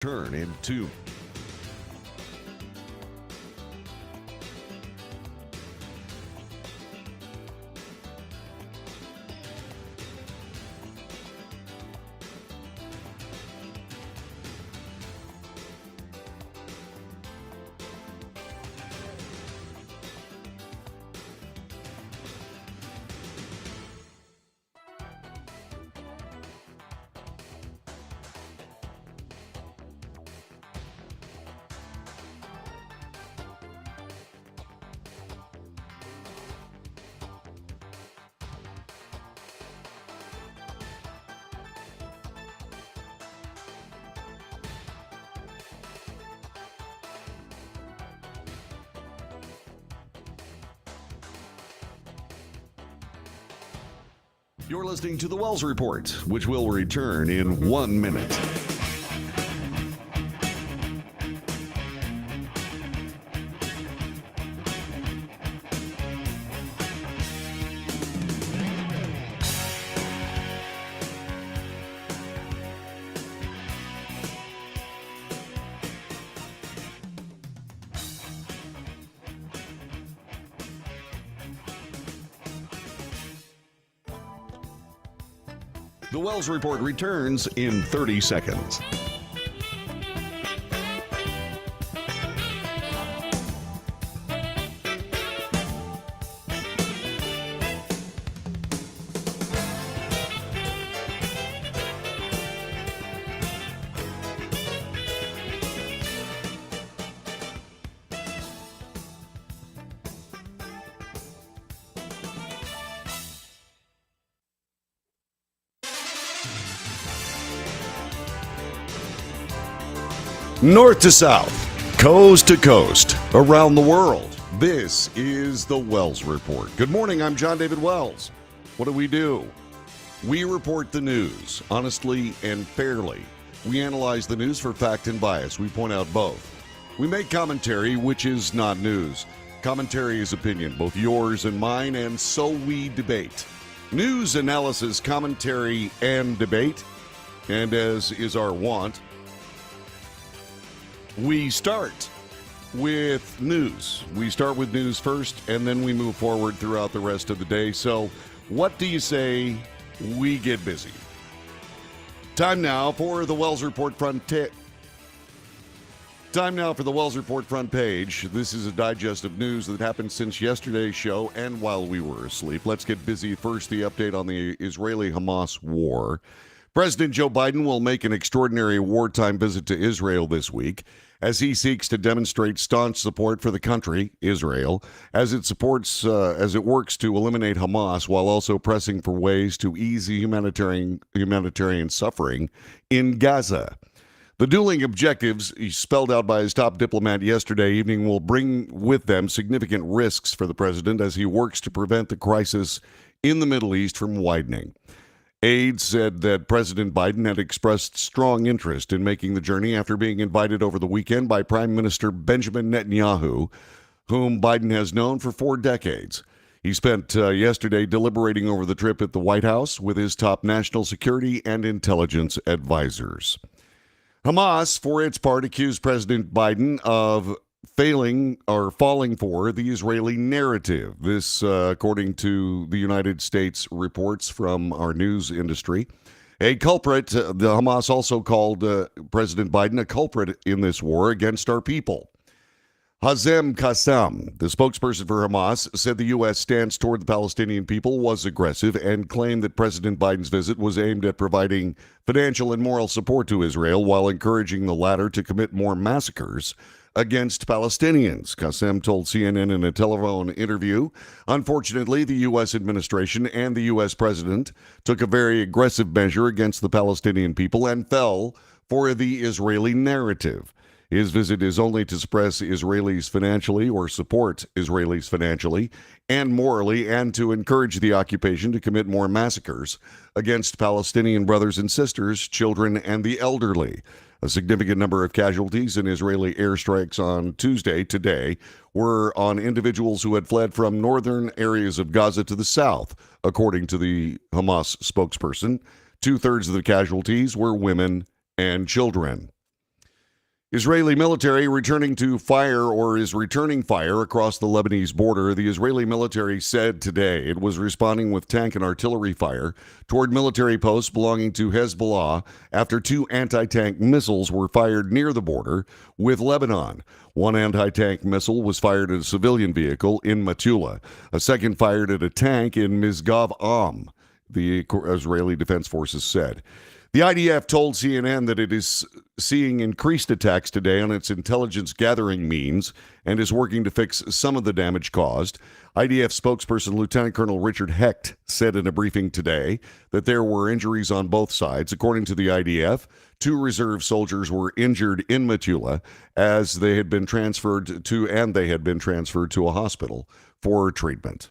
Turn into You're listening to the Wells Report, which will return in 1 minute. The Wells Report returns in 30 seconds. North to south, coast to coast, around the world. This is the Wells Report. Good morning, I'm John David Wells. What do? We report the news, honestly and fairly. We analyze the news for fact and bias. We point out both. We make commentary, which is not news. Commentary is opinion, both yours and mine, and so we debate. News, analysis, commentary, and debate. And as is our wont, we start with news. We start with news first, and then we move forward throughout the rest of the day. So, what do you say we get busy? Time now for the Wells Report front page. This is a digest of news that happened since yesterday's show and while we were asleep. Let's get busy. First, the update on the Israeli-Hamas war. President Joe Biden will make an extraordinary wartime visit to Israel this week as he seeks to demonstrate staunch support for the country, Israel, as it works to eliminate Hamas while also pressing for ways to ease humanitarian suffering in Gaza. The dueling objectives spelled out by his top diplomat yesterday evening will bring with them significant risks for the president as he works to prevent the crisis in the Middle East from widening. Aides said that President Biden had expressed strong interest in making the journey after being invited over the weekend by Prime Minister Benjamin Netanyahu, whom Biden has known for 4 decades. He spent yesterday deliberating over the trip at the White House with his top national security and intelligence advisors. Hamas, for its part, accused President Biden of falling for the Israeli narrative. This, according to the United States reports from our news industry. A culprit, the Hamas also called President Biden a culprit in this war against our people. Hazem Qassam, the spokesperson for Hamas, said the U.S. stance toward the Palestinian people was aggressive and claimed that President Biden's visit was aimed at providing financial and moral support to Israel while encouraging the latter to commit more massacres against Palestinians. Qassam told CNN in a telephone interview, unfortunately, the U.S. administration and the U.S. president took a very aggressive measure against the Palestinian people and fell for the Israeli narrative. His visit is only to suppress Israelis financially or support Israelis financially and morally and to encourage the occupation to commit more massacres against Palestinian brothers and sisters, children, and the elderly. A significant number of casualties in Israeli airstrikes on Tuesday, today, were on individuals who had fled from northern areas of Gaza to the south, according to the Hamas spokesperson. 2/3 of the casualties were women and children. Israeli military returning to fire or is returning fire across the Lebanese border. The Israeli military said today it was responding with tank and artillery fire toward military posts belonging to Hezbollah after 2 anti-tank missiles were fired near the border with Lebanon. One anti-tank missile was fired at a civilian vehicle in Metula. A second fired at a tank in Misgav Am, the Israeli Defense Forces said. The IDF told CNN that it is seeing increased attacks today on its intelligence gathering means and is working to fix some of the damage caused. IDF spokesperson Lieutenant Colonel Richard Hecht said in a briefing today that there were injuries on both sides. According to the IDF, 2 reserve soldiers were injured in Metula as they had been transferred to a hospital for treatment.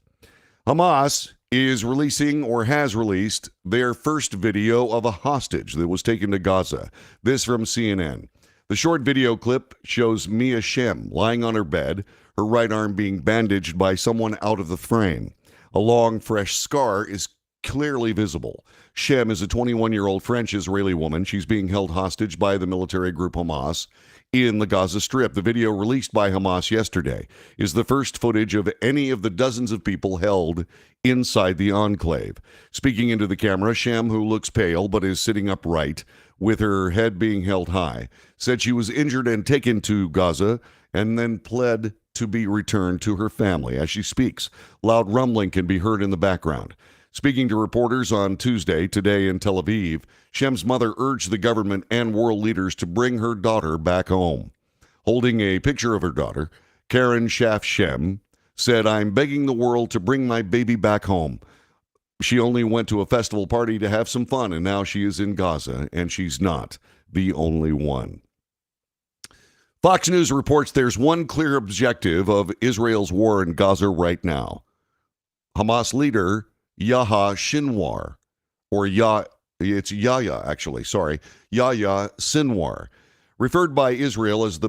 Hamas is releasing or has released their first video of a hostage that was taken to Gaza. This from CNN. The short video clip shows Mia Shem lying on her bed, her right arm being bandaged by someone out of the frame. A long, fresh scar is clearly visible. Shem is a 21-year-old French-Israeli woman. She's being held hostage by the military group Hamas in the Gaza Strip. The video released by Hamas yesterday is the first footage of any of the dozens of people held inside the enclave. Speaking into the camera, Shem, who looks pale but is sitting upright with her head being held high, said she was injured and taken to Gaza and then pled to be returned to her family. As she speaks, loud rumbling can be heard in the background. Speaking to reporters on Tuesday, today in Tel Aviv, Shem's mother urged the government and world leaders to bring her daughter back home. Holding a picture of her daughter, Karen Schaff Shem said, "I'm begging the world to bring my baby back home. She only went to a festival party to have some fun, and now she is in Gaza, and she's not the only one." Fox News reports there's one clear objective of Israel's war in Gaza right now. Hamas leader Yahya Sinwar, Yahya Sinwar, referred to by Israel as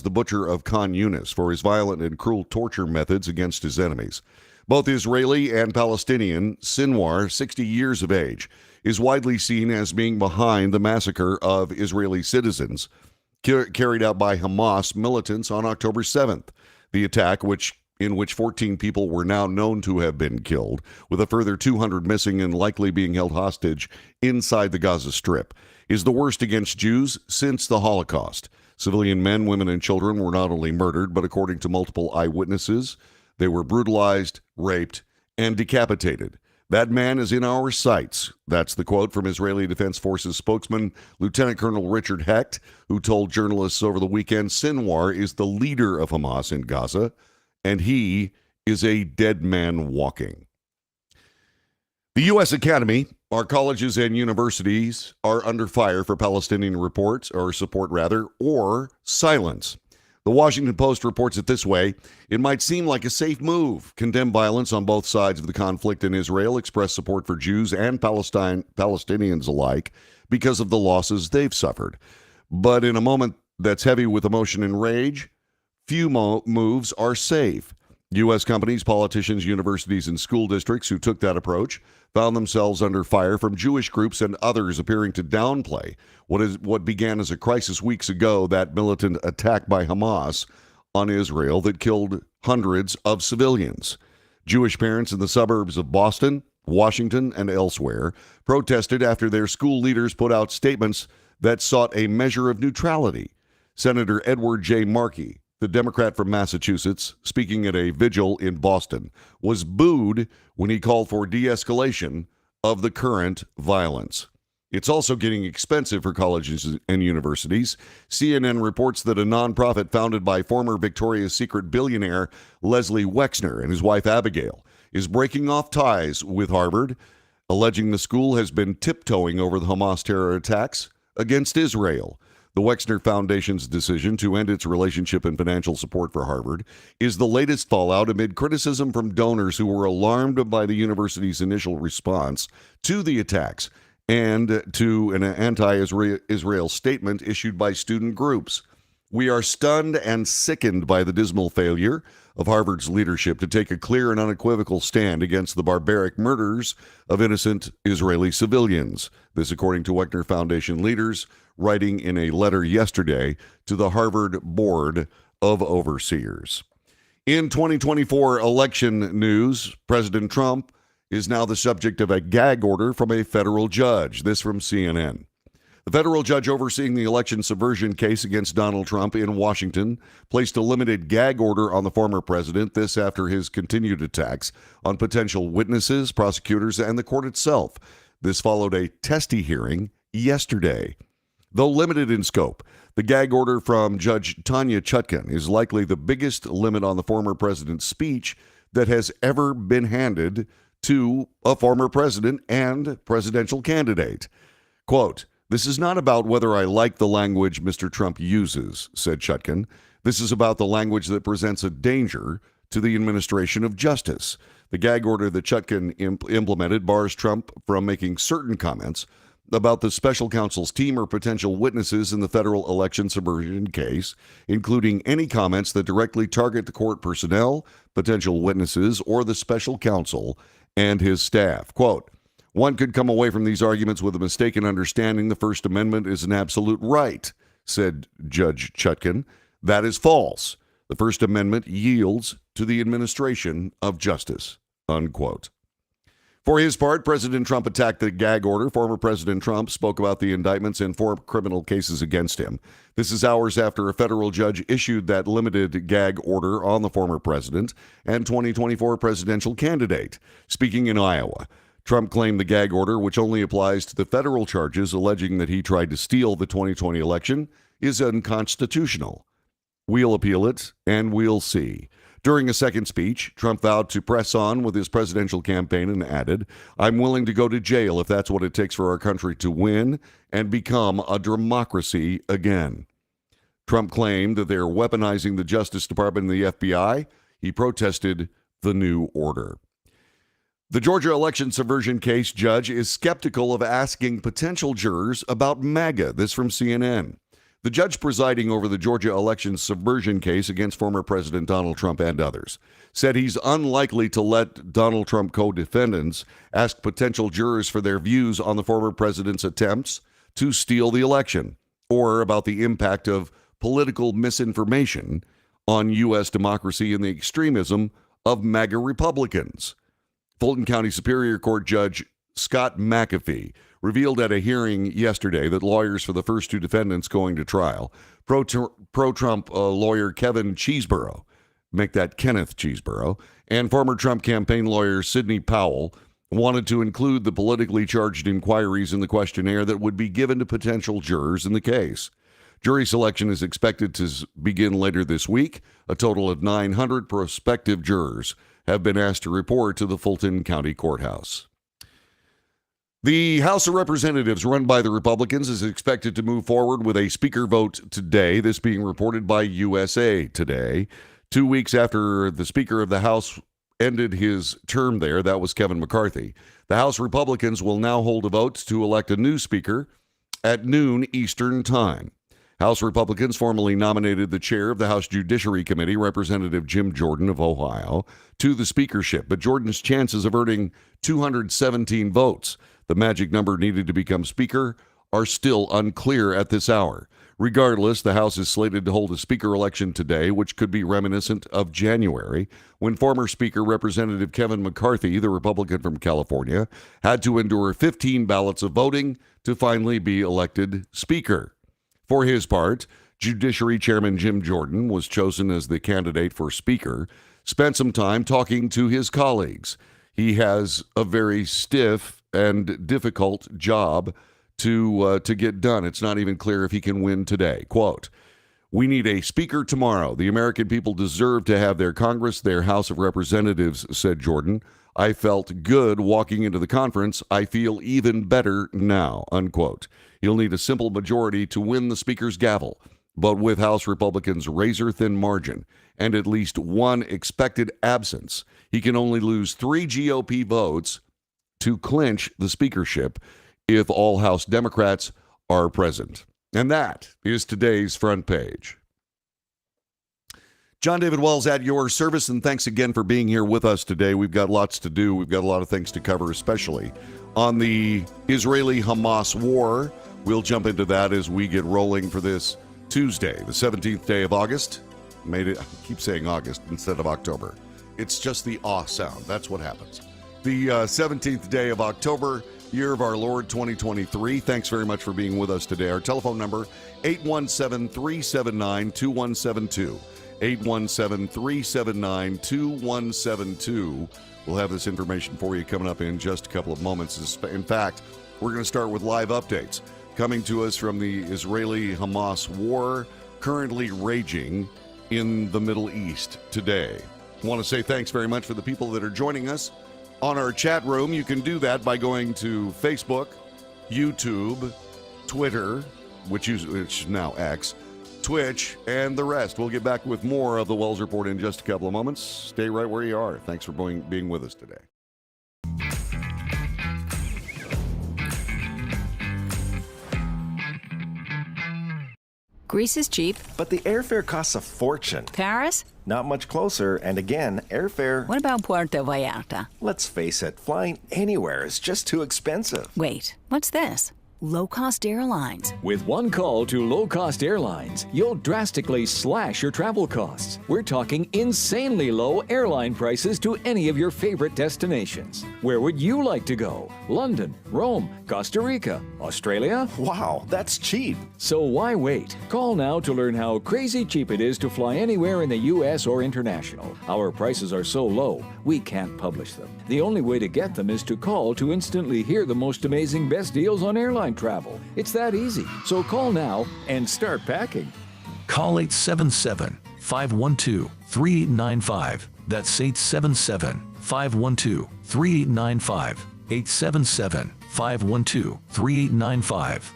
the butcher of Khan Yunis for his violent and cruel torture methods against his enemies. Both Israeli and Palestinian, Sinwar, 60 years of age, is widely seen as being behind the massacre of Israeli citizens carried out by Hamas militants on October 7th. The attack, in which 14 people were now known to have been killed, with a further 200 missing and likely being held hostage inside the Gaza Strip, is the worst against Jews since the Holocaust. Civilian men, women, and children were not only murdered, but according to multiple eyewitnesses, they were brutalized, raped, and decapitated. "That man is in our sights." That's the quote from Israeli Defense Forces spokesman Lieutenant Colonel Richard Hecht, who told journalists over the weekend Sinwar is the leader of Hamas in Gaza, and he is a dead man walking. The U.S. Academy, our colleges and universities, are under fire for Palestinian support, or silence. The Washington Post reports it this way: "It might seem like a safe move. Condemn violence on both sides of the conflict in Israel, express support for Jews and Palestinians alike because of the losses they've suffered. But in a moment that's heavy with emotion and rage, few moves are safe." U.S. companies, politicians, universities, and school districts who took that approach found themselves under fire from Jewish groups and others appearing to downplay what began as a crisis weeks ago, that militant attack by Hamas on Israel that killed hundreds of civilians. Jewish parents in the suburbs of Boston, Washington, and elsewhere protested after their school leaders put out statements that sought a measure of neutrality. Senator Edward J. Markey, the Democrat from Massachusetts, speaking at a vigil in Boston, was booed when he called for de-escalation of the current violence. It's also getting expensive for colleges and universities. CNN reports that a nonprofit founded by former Victoria's Secret billionaire Leslie Wexner and his wife Abigail is breaking off ties with Harvard, alleging the school has been tiptoeing over the Hamas terror attacks against Israel. The Wexner Foundation's decision to end its relationship and financial support for Harvard is the latest fallout amid criticism from donors who were alarmed by the university's initial response to the attacks and to an anti-Israel statement issued by student groups. "We are stunned and sickened by the dismal failure of Harvard's leadership to take a clear and unequivocal stand against the barbaric murders of innocent Israeli civilians." This, according to Wexner Foundation leaders, writing in a letter yesterday to the Harvard Board of Overseers. In 2024 election news, President Trump is now the subject of a gag order from a federal judge. This from CNN. The federal judge overseeing the election subversion case against Donald Trump in Washington placed a limited gag order on the former president, this after his continued attacks on potential witnesses, prosecutors, and the court itself. This followed a testy hearing yesterday. Though limited in scope, the gag order from Judge Tanya Chutkan is likely the biggest limit on the former president's speech that has ever been handed to a former president and presidential candidate. Quote, "This is not about whether I like the language Mr. Trump uses," said Chutkan. "This is about the language that presents a danger to the administration of justice." The gag order that Chutkan implemented bars Trump from making certain comments about the special counsel's team or potential witnesses in the federal election subversion case, including any comments that directly target the court personnel, potential witnesses, or the special counsel and his staff. Quote, "One could come away from these arguments with a mistaken understanding the First Amendment is an absolute right," said Judge Chutkan. "That is false. The First Amendment yields to the administration of justice," unquote. For his part, President Trump attacked the gag order. Former President Trump spoke about the indictments in 4 criminal cases against him. This is hours after a federal judge issued that limited gag order on the former president and 2024 presidential candidate. Speaking in Iowa, Trump claimed the gag order, which only applies to the federal charges alleging that he tried to steal the 2020 election, is unconstitutional. "We'll appeal it, and we'll see." During a second speech, Trump vowed to press on with his presidential campaign and added, "I'm willing to go to jail if that's what it takes for our country to win and become a democracy again." Trump claimed that they're weaponizing the Justice Department and the FBI. He protested the new order. The Georgia election subversion case judge is skeptical of asking potential jurors about MAGA. This from CNN. The judge presiding over the Georgia election subversion case against former President Donald Trump and others said he's unlikely to let Donald Trump co-defendants ask potential jurors for their views on the former president's attempts to steal the election or about the impact of political misinformation on U.S. democracy and the extremism of MAGA Republicans. Fulton County Superior Court Judge Scott McAfee revealed at a hearing yesterday that lawyers for the first 2 defendants going to trial, pro-Trump lawyer Kevin Cheeseborough, make that Kenneth Cheeseborough, and former Trump campaign lawyer Sidney Powell, wanted to include the politically charged inquiries in the questionnaire that would be given to potential jurors in the case. Jury selection is expected to begin later this week. A total of 900 prospective jurors have been asked to report to the Fulton County Courthouse. The House of Representatives, run by the Republicans, is expected to move forward with a speaker vote today, this being reported by USA Today. 2 weeks after the Speaker of the House ended his term there, that was Kevin McCarthy, the House Republicans will now hold a vote to elect a new Speaker at noon Eastern Time. House Republicans formally nominated the chair of the House Judiciary Committee, Representative Jim Jordan of Ohio, to the speakership, but Jordan's chances of earning 217 votes, the magic number needed to become Speaker, are still unclear at this hour. Regardless, the House is slated to hold a Speaker election today, which could be reminiscent of January, when former Speaker Representative Kevin McCarthy, the Republican from California, had to endure 15 ballots of voting to finally be elected Speaker. For his part, Judiciary Chairman Jim Jordan was chosen as the candidate for Speaker, spent some time talking to his colleagues. He has a very stiff and difficult job to get done. It's not even clear if he can win today. Quote, "We need a speaker tomorrow. The American people deserve to have their Congress, their House of Representatives," said Jordan. "I felt good walking into the conference. I feel even better now," unquote. He'll need a simple majority to win the Speaker's gavel, but with House Republicans' razor-thin margin and at least one expected absence, he can only lose 3 GOP votes to clinch the speakership if all House Democrats are present. And that is today's front page. John David Wells at your service, and thanks again for being here with us today. We've got lots to do. We've got a lot of things to cover, especially on the Israeli-Hamas war. We'll jump into that as we get rolling for this Tuesday, the 17th day of August. I keep saying August instead of October. It's just the aw sound. That's what happens. The 17th day of October, year of our Lord 2023. Thanks very much for being with us today. Our telephone number, 817-379-2172. 817-379-2172. We'll have this information for you coming up in just a couple of moments. In fact, we're going to start with live updates coming to us from the Israeli-Hamas war currently raging in the Middle East today. I want to say thanks very much for the people that are joining us on our chat room. You can do that by going to Facebook, YouTube, Twitter, which is now X, Twitch, and the rest. We'll get back with more of the Wells Report in just a couple of moments. Stay right where you are. Thanks for being with us today. Greece is cheap. But the airfare costs a fortune. Paris? Not much closer, and again, airfare... What about Puerto Vallarta? Let's face it, flying anywhere is just too expensive. Wait, what's this? Low-cost airlines. With one call to low-cost airlines, you'll drastically slash your travel costs. We're talking insanely low airline prices to any of your favorite destinations. Where would you like to go? London, Rome, Costa Rica, Australia? Wow, that's cheap. So why wait? Call now to learn how crazy cheap it is to fly anywhere in the U.S. or international. Our prices are so low, we can't publish them. The only way to get them is to call to instantly hear the most amazing best deals on airline travel. It's that easy. So call now and start packing. Call 877-512-3895. That's 877-512-3895. 877-512-3895.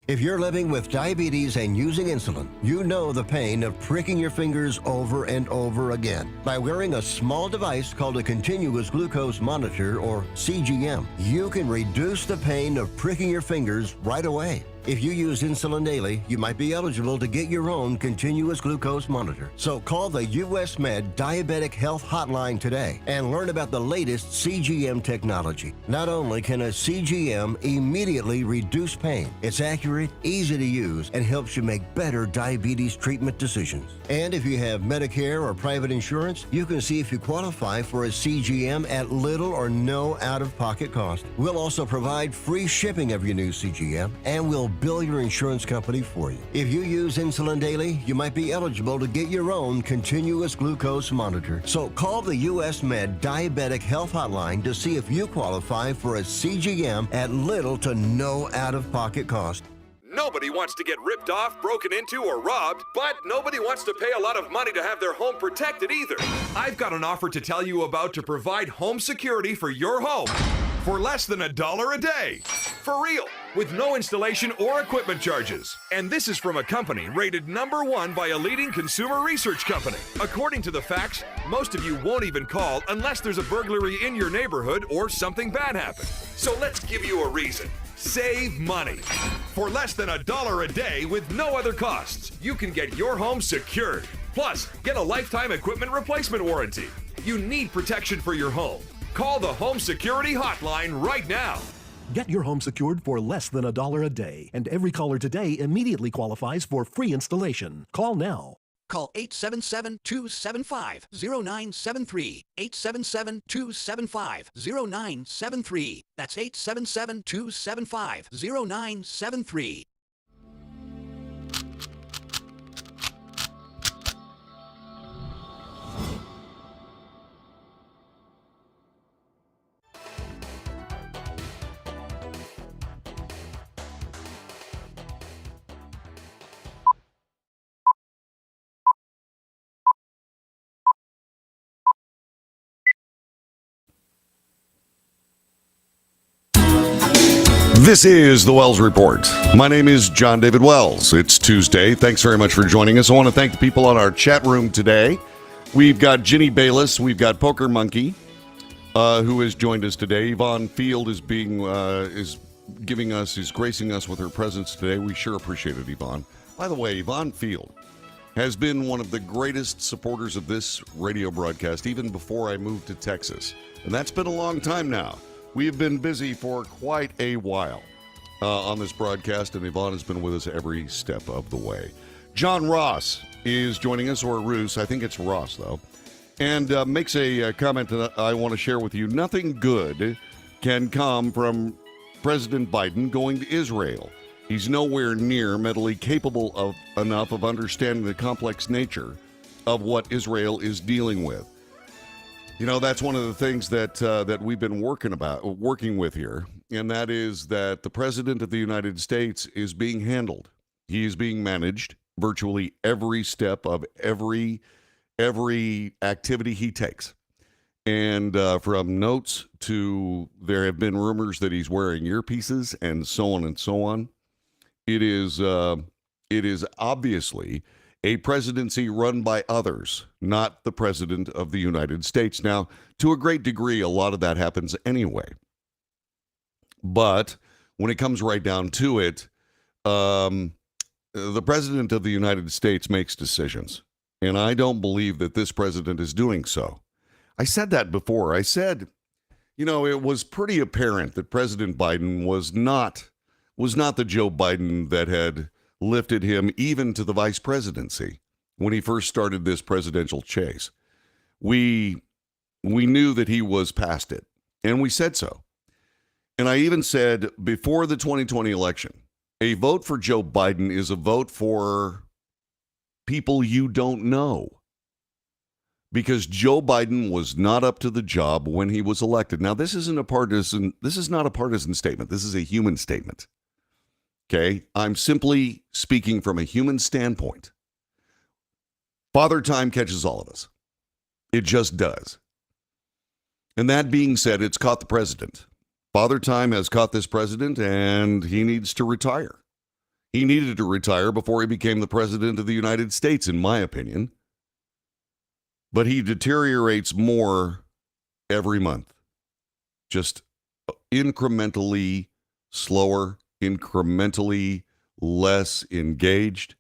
If you're living with diabetes and using insulin, you know the pain of pricking your fingers over and over again. By wearing a small device called a continuous glucose monitor, or CGM, you can reduce the pain of pricking your fingers right away. If you use insulin daily, you might be eligible to get your own continuous glucose monitor. So call the US Med Diabetic Health Hotline today and learn about the latest CGM technology. Not only can a CGM immediately reduce pain, it's accurate, easy to use, and helps you make better diabetes treatment decisions. And if you have Medicare or private insurance, you can see if you qualify for a CGM at little or no out-of-pocket cost. We'll also provide free shipping of your new CGM, and we'll bill your insurance company for you. If you use insulin daily, you might be eligible to get your own continuous glucose monitor. So call the US Med Diabetic Health Hotline to see if you qualify for a CGM at little to no out-of-pocket cost. Nobody wants to get ripped off, broken into, or robbed, but nobody wants to pay a lot of money to have their home protected either. I've got an offer to tell you about to provide home security for your home for less than $1 a day. For real, with no installation or equipment charges. And this is from a company rated #1 by a leading consumer research company. According to the facts, most of you won't even call unless there's a burglary in your neighborhood or something bad happened. So let's give you a reason. Save money. For less than $1 a day with no other costs, you can get your home secured. Plus, get a lifetime equipment replacement warranty. You need protection for your home. Call the Home Security Hotline right now. Get your home secured for less than $1 a day, and every caller today immediately qualifies for free installation. Call now. Call 877-275-0973. 877-275-0973. That's 877-275-0973. This is the Wells Report. My name is John David Wells. It's Tuesday. Thanks very much for joining us. I want to thank the people on our chat room today. We've got Ginny Bayless. We've got Poker Monkey, who has joined us today. Yvonne Field is gracing us with her presence today. We sure appreciate it, Yvonne. By the way, Yvonne Field has been one of the greatest supporters of this radio broadcast even before I moved to Texas. And that's been a long time now. We have been busy for quite a while on this broadcast, and Yvonne has been with us every step of the way. John Ross is joining us, or Roos. I think it's Ross, though, and makes a comment that I want to share with you. Nothing good can come from President Biden going to Israel. He's nowhere near mentally capable enough of understanding the complex nature of what Israel is dealing with. You know, that's one of the things that we've been working with here, and that is that the President of the United States is being handled. He is being managed virtually every step of every activity he takes. And from notes to there have been rumors that he's wearing earpieces and so on and so on. It is obviously a presidency run by others, not the President of the United States. Now, to a great degree, a lot of that happens anyway. But when it comes right down to it, the President of the United States makes decisions. And I don't believe that this president is doing so. I said that before. I said, you know, it was pretty apparent that President Biden was not the Joe Biden that had lifted him even to the vice presidency when he first started this presidential chase. We knew that he was past it, and we said so. And I even said before the 2020 election, a vote for Joe Biden is a vote for people you don't know, because Joe Biden was not up to the job when he was elected. Now, this is not a partisan statement. This is a human statement. Okay, I'm simply speaking from a human standpoint. Father Time catches all of us. It just does. And that being said, it's caught the president. Father Time has caught this president, and he needs to retire. He needed to retire before he became the president of the United States, in my opinion. But he deteriorates more every month. Just incrementally slower, incrementally less engaged,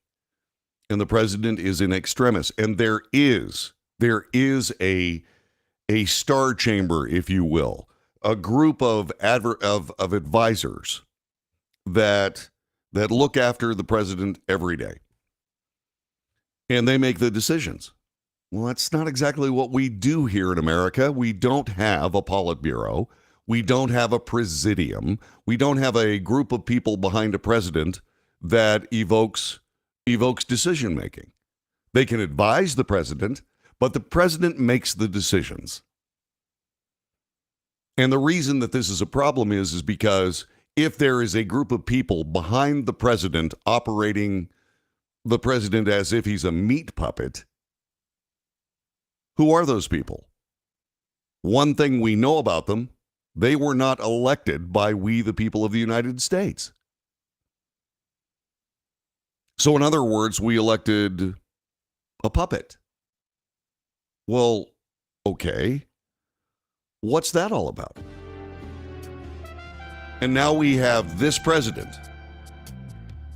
and the president is in extremis. And there is a star chamber, if you will, a group of advisors that look after the president every day, and they make the decisions. Well, that's not exactly what we do here in America. We don't have a Politburo. We don't have a presidium. We don't have a group of people behind a president that evokes decision making. They can advise the president, but the president makes the decisions. And the reason that this is a problem is because if there is a group of people behind the president operating the president as if he's a meat puppet, who are those people? One thing we know about them: they were not elected by we, the people of the United States. So in other words, we elected a puppet. Well, okay. What's that all about? And now we have this president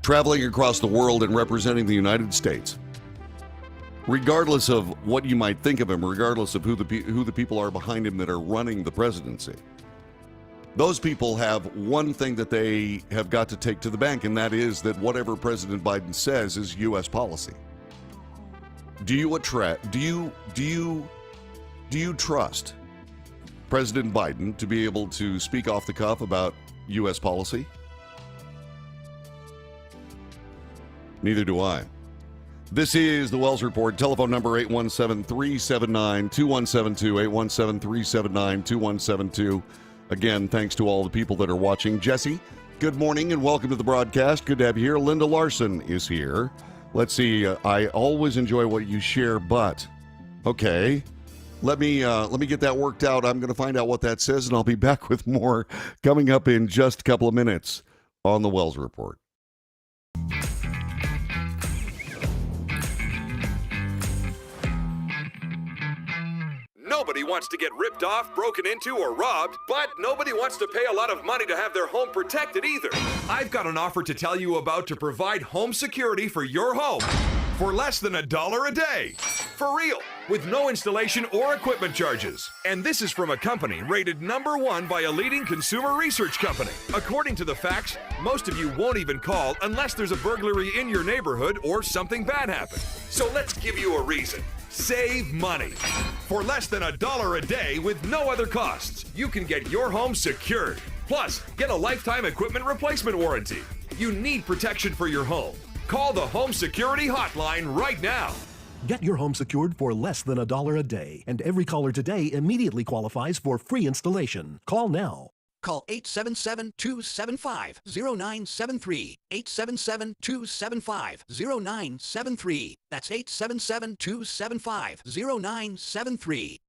traveling across the world and representing the United States. Regardless of what you might think of him, regardless of who the people are behind him that are running the presidency, those people have one thing that they have got to take to the bank, and that is that whatever President Biden says is U.S. policy. Do you trust President Biden to be able to speak off the cuff about U.S. policy? Neither do I. This is the Wells Report. Telephone number 817-379-2172, 817-379-2172. Again, thanks to all the people that are watching. Jesse, good morning and welcome to the broadcast. Good to have you here. Linda Larson is here. Let's see. I always enjoy what you share, but okay. Let me get that worked out. I'm going to find out what that says, and I'll be back with more coming up in just a couple of minutes on the Wells Report. Nobody wants to get ripped off, broken into, or robbed, but nobody wants to pay a lot of money to have their home protected either. I've got an offer to tell you about to provide home security for your home for less than $1 a day. For real, with no installation or equipment charges. And this is from a company rated #1 by a leading consumer research company. According to the facts, most of you won't even call unless there's a burglary in your neighborhood or something bad happened. So let's give you a reason. Save money. For less than $1 a day with no other costs, you can get your home secured. Plus, get a lifetime equipment replacement warranty. You need protection for your home. Call the Home Security Hotline right now. Get your home secured for less than $1 a day, and every caller today immediately qualifies for free installation. Call now. Call 877-275-0973. 877-275-0973. That's 877-275-0973.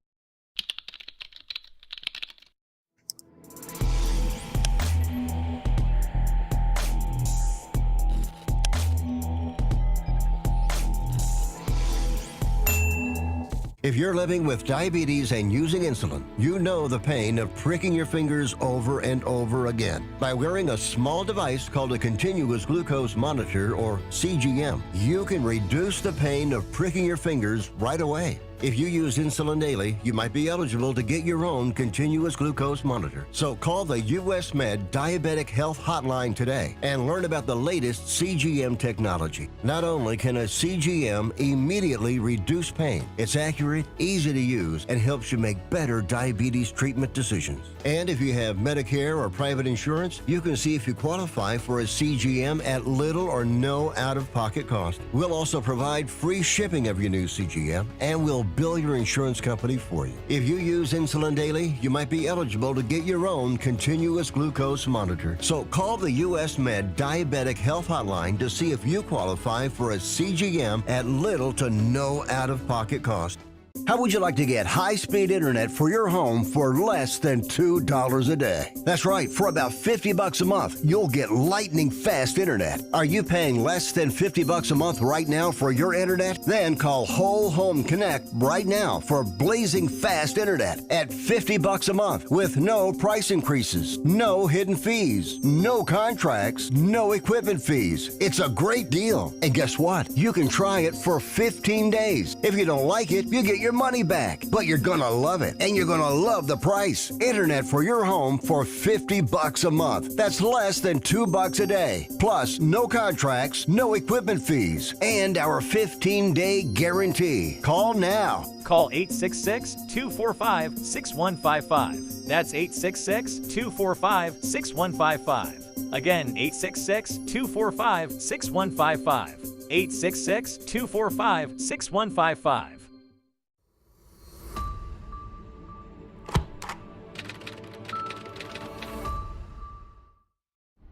If you're living with diabetes and using insulin, you know the pain of pricking your fingers over and over again. By wearing a small device called a continuous glucose monitor, or CGM, you can reduce the pain of pricking your fingers right away. If you use insulin daily, you might be eligible to get your own continuous glucose monitor. So call the US Med Diabetic Health Hotline today and learn about the latest CGM technology. Not only can a CGM immediately reduce pain, it's accurate, easy to use, and helps you make better diabetes treatment decisions. And if you have Medicare or private insurance, you can see if you qualify for a CGM at little or no out-of-pocket cost. We'll also provide free shipping of your new CGM, and we'll bill your insurance company for you. If you use insulin daily, you might be eligible to get your own continuous glucose monitor. So call the US Med Diabetic Health Hotline to see if you qualify for a CGM at little to no out-of-pocket cost. How would you like to get high-speed internet for your home for less than $2 a day? That's right, for about $50 a month, you'll get lightning-fast internet. Are you paying less than $50 a month right now for your internet? Then call Whole Home Connect right now for blazing fast internet at $50 a month with no price increases, no hidden fees, no contracts, no equipment fees. It's a great deal. And guess what? You can try it for 15 days. If you don't like it, you get your money back, but you're gonna love it, and you're gonna love the price. Internet for your home for $50 a month. That's less than $2 a day. Plus, no contracts, no equipment fees, and our 15-day guarantee. Call now. Call 866-245-6155. That's 866-245-6155. Again, 866-245-6155. 866-245-6155.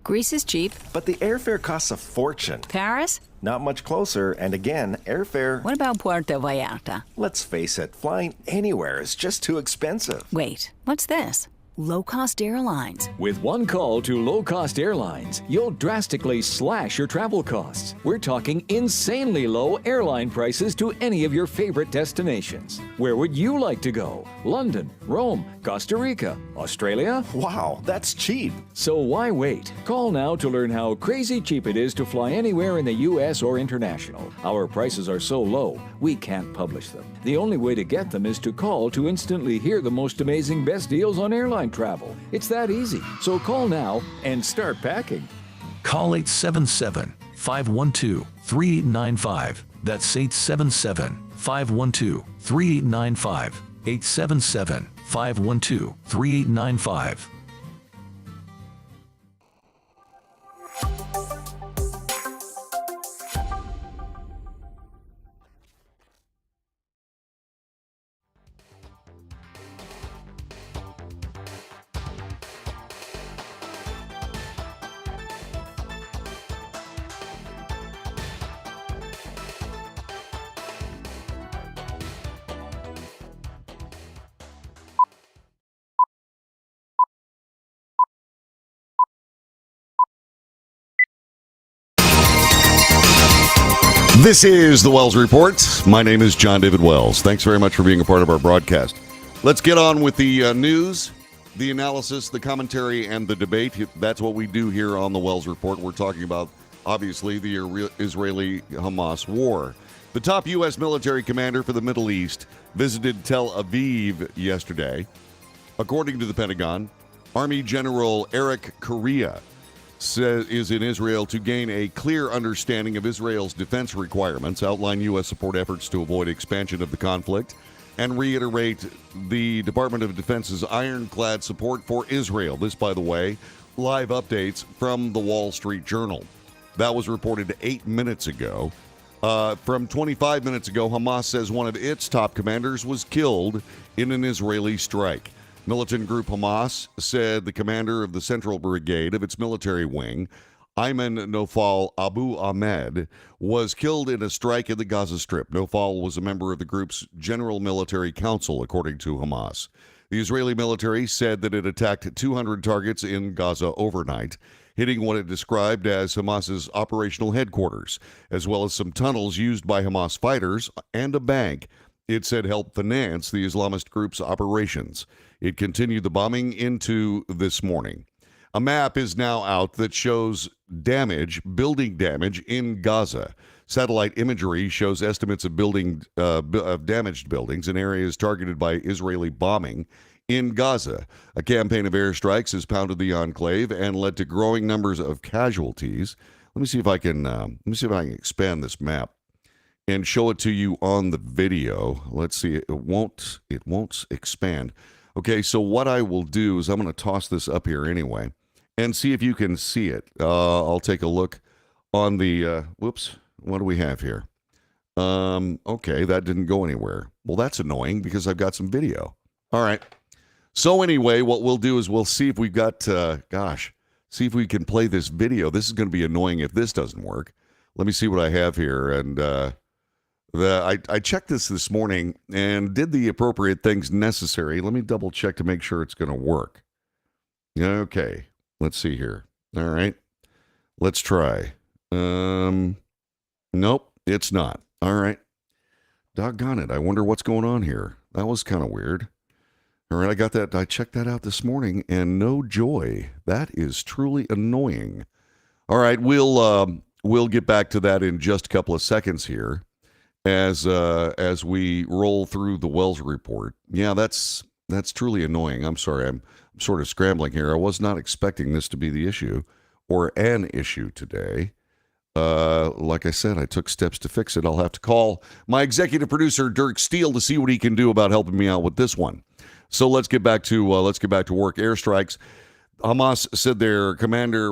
Greece is cheap. But the airfare costs a fortune. Paris? Not much closer, and again, airfare... What about Puerto Vallarta? Let's face it, flying anywhere is just too expensive. Wait, what's this? Low-cost airlines. With one call to Low Cost Airlines, you'll drastically slash your travel costs. We're talking insanely low airline prices to any of your favorite destinations. Where would you like to go? London, Rome, Costa Rica, Australia? Wow, that's cheap. So why wait? Call now to learn how crazy cheap it is to fly anywhere in the U.S. or international. Our prices are so low, we can't publish them. The only way to get them is to call to instantly hear the most amazing best deals on airline travel. It's that easy. So call now and start packing. Call 877-512-3895. That's 877-512-3895. 877-512-3895. This is the Wells Report. My name is John David Wells. Thanks very much for being a part of our broadcast. Let's get on with the news, the analysis, the commentary, and the debate. That's what we do here on the Wells Report. We're talking about, obviously, the Israeli-Hamas war. The top U.S. military commander for the Middle East visited Tel Aviv yesterday. According to the Pentagon, Army General Eric Correa is in Israel to gain a clear understanding of Israel's defense requirements, outline U.S. support efforts to avoid expansion of the conflict, and reiterate the Department of Defense's ironclad support for Israel. This, by the way, live updates from the Wall Street Journal. That was reported 8 minutes ago. From 25 minutes ago, Hamas says one of its top commanders was killed in an Israeli strike. Militant group Hamas said the commander of the Central Brigade of its military wing, Ayman Nofal Abu Ahmed, was killed in a strike in the Gaza Strip. Nofal was a member of the group's General Military Council, according to Hamas. The Israeli military said that it attacked 200 targets in Gaza overnight, hitting what it described as Hamas's operational headquarters, as well as some tunnels used by Hamas fighters and a bank it said helped finance the Islamist group's operations. It continued the bombing into this morning. A map is now out that shows building damage in Gaza. Satellite imagery shows estimates of of damaged buildings in areas targeted by Israeli bombing in Gaza. A campaign of airstrikes has pounded the enclave and led to growing numbers of casualties. Let me see if I can expand this map and show it to you on the video. Let's see. It won't expand. Okay, so what I will do is I'm going to toss this up here anyway and see if you can see it. I'll take a look on the, whoops, what do we have here? Okay, that didn't go anywhere. Well, that's annoying because I've got some video. All right. So anyway, what we'll do is we'll see if we've got, see if we can play this video. This is going to be annoying if this doesn't work. Let me see what I have here. And I checked this morning and did the appropriate things necessary. Let me double check to make sure it's going to work. Okay, let's see here. All right, let's try. Nope, it's not. All right. Doggone it. I wonder what's going on here. That was kind of weird. All right, I got that. I checked that out this morning and no joy. That is truly annoying. All right, we'll get back to that in just a couple of seconds here as we roll through the Wells Report. Yeah, that's truly annoying. I'm sorry. I'm sort of scrambling here. I was not expecting this to be the issue or an issue today. Like I said, I took steps to fix it. I'll have to call my executive producer, Dirk Steele, to see what he can do about helping me out with this one. So let's get back to work. Airstrikes. Hamas said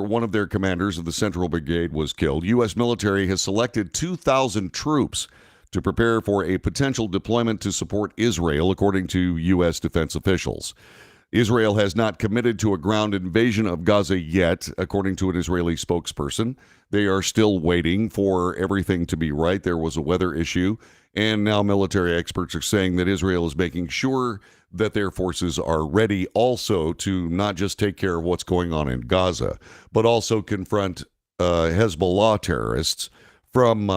one of their commanders of the Central Brigade was killed. U.S. military has selected 2,000 troops to prepare for a potential deployment to support Israel, according to U.S. defense officials. Israel has not committed to a ground invasion of Gaza yet, according to an Israeli spokesperson. They are still waiting for everything to be right. There was a weather issue, and now military experts are saying that Israel is making sure that their forces are ready also to not just take care of what's going on in Gaza, but also confront Hezbollah terrorists from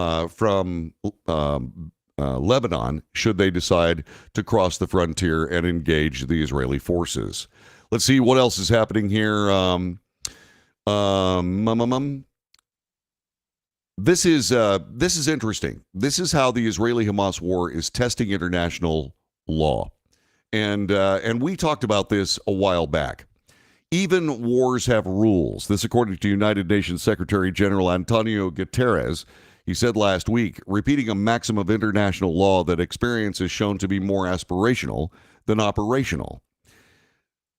Lebanon, should they decide to cross the frontier and engage the Israeli forces. Let's see what else is happening here. This is interesting. This is how the Israeli-Hamas war is testing international law, and we talked about this a while back. Even wars have rules. This, according to United Nations Secretary General Antonio Guterres. He said last week, repeating a maxim of international law that experience is shown to be more aspirational than operational.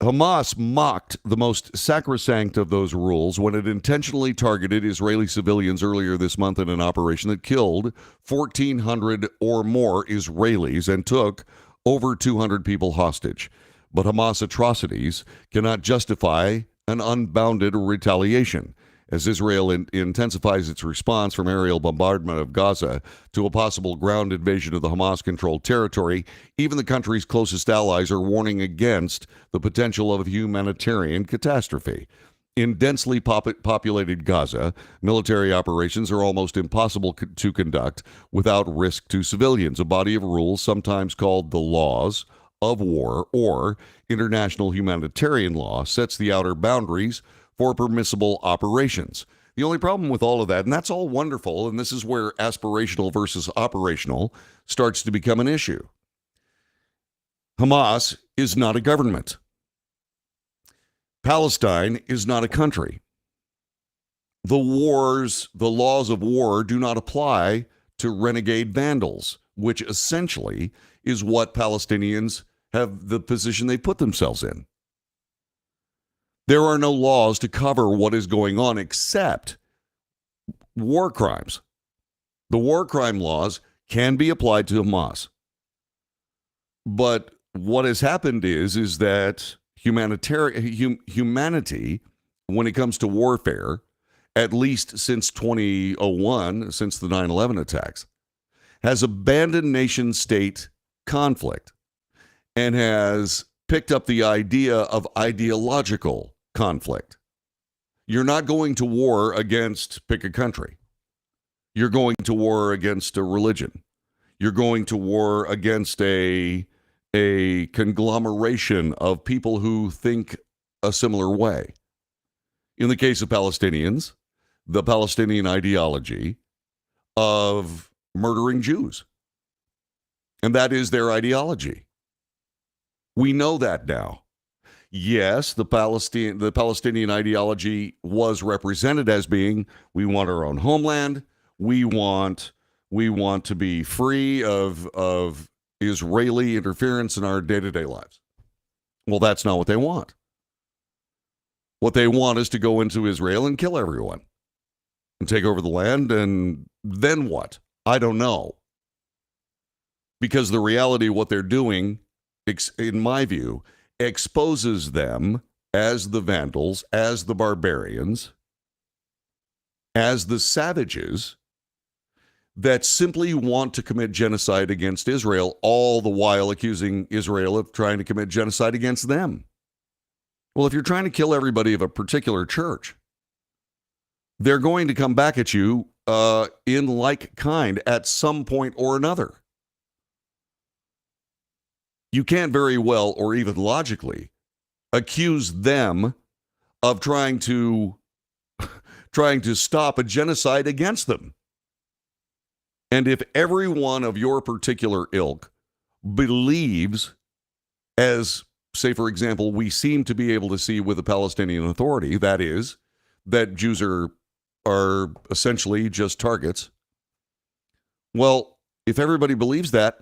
Hamas mocked the most sacrosanct of those rules when it intentionally targeted Israeli civilians earlier this month in an operation that killed 1,400 or more Israelis and took over 200 people hostage. But Hamas atrocities cannot justify an unbounded retaliation. As Israel intensifies its response from aerial bombardment of Gaza to a possible ground invasion of the Hamas-controlled territory, even the country's closest allies are warning against the potential of a humanitarian catastrophe. In densely populated Gaza, military operations are almost impossible to conduct without risk to civilians. A body of rules, sometimes called the laws of war or international humanitarian law, sets the outer boundaries for permissible operations. The only problem with all of that, and that's all wonderful, and this is where aspirational versus operational starts to become an issue. Hamas is not a government. Palestine is not a country. The laws of war do not apply to renegade vandals, which essentially is what Palestinians have the position they put themselves in. There are no laws to cover what is going on except war crimes. The war crime laws can be applied to Hamas. But what has happened is that humanity, when it comes to warfare, at least since 2001, since the 9/11 attacks, has abandoned nation-state conflict and has picked up the idea of ideological conflict. You're not going to war against, pick a country. You're going to war against a religion. You're going to war against a conglomeration of people who think a similar way. In the case of Palestinians, the Palestinian ideology of murdering Jews. And that is their ideology. We know that now. Yes, the Palestinian ideology was represented as being, we want our own homeland, we want to be free of Israeli interference in our day-to-day lives. Well, that's not what they want. What they want is to go into Israel and kill everyone and take over the land, and then what? I don't know. Because the reality of what they're doing, in my view, exposes them as the vandals, as the barbarians, as the savages that simply want to commit genocide against Israel, all the while accusing Israel of trying to commit genocide against them. Well, if you're trying to kill everybody of a particular church, they're going to come back at you in like kind at some point or another. You can't very well, or even logically, accuse them of trying to stop a genocide against them. And if every one of your particular ilk believes, as, say, for example, we seem to be able to see with the Palestinian Authority, that is, that Jews are essentially just targets, well, if everybody believes that,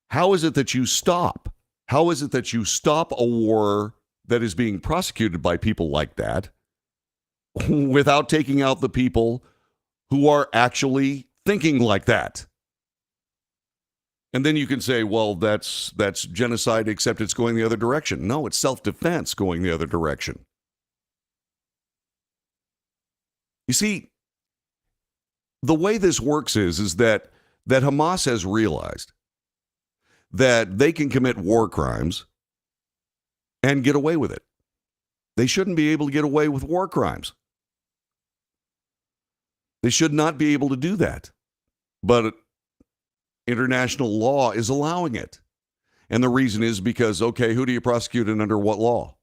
how is it that you stop? How is it that you stop a war that is being prosecuted by people like that without taking out the people who are actually thinking like that? And then you can say, well, that's genocide, except it's going the other direction. No, it's self-defense going the other direction. You see, the way this works is that Hamas has realized that they can commit war crimes and get away with it. They shouldn't be able to get away with war crimes. They should not be able to do that. But international law is allowing it. And the reason is because, okay, who do you prosecute and under what law?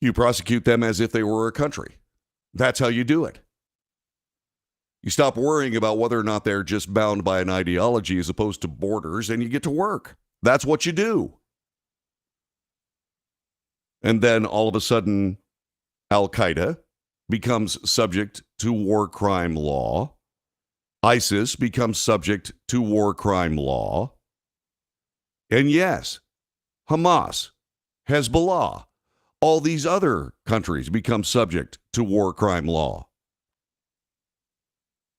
You prosecute them as if they were a country. That's how you do it. You stop worrying about whether or not they're just bound by an ideology as opposed to borders, and you get to work. That's what you do. And then all of a sudden, Al-Qaeda becomes subject to war crime law. ISIS becomes subject to war crime law. And yes, Hamas, Hezbollah, all these other countries become subject to war crime law.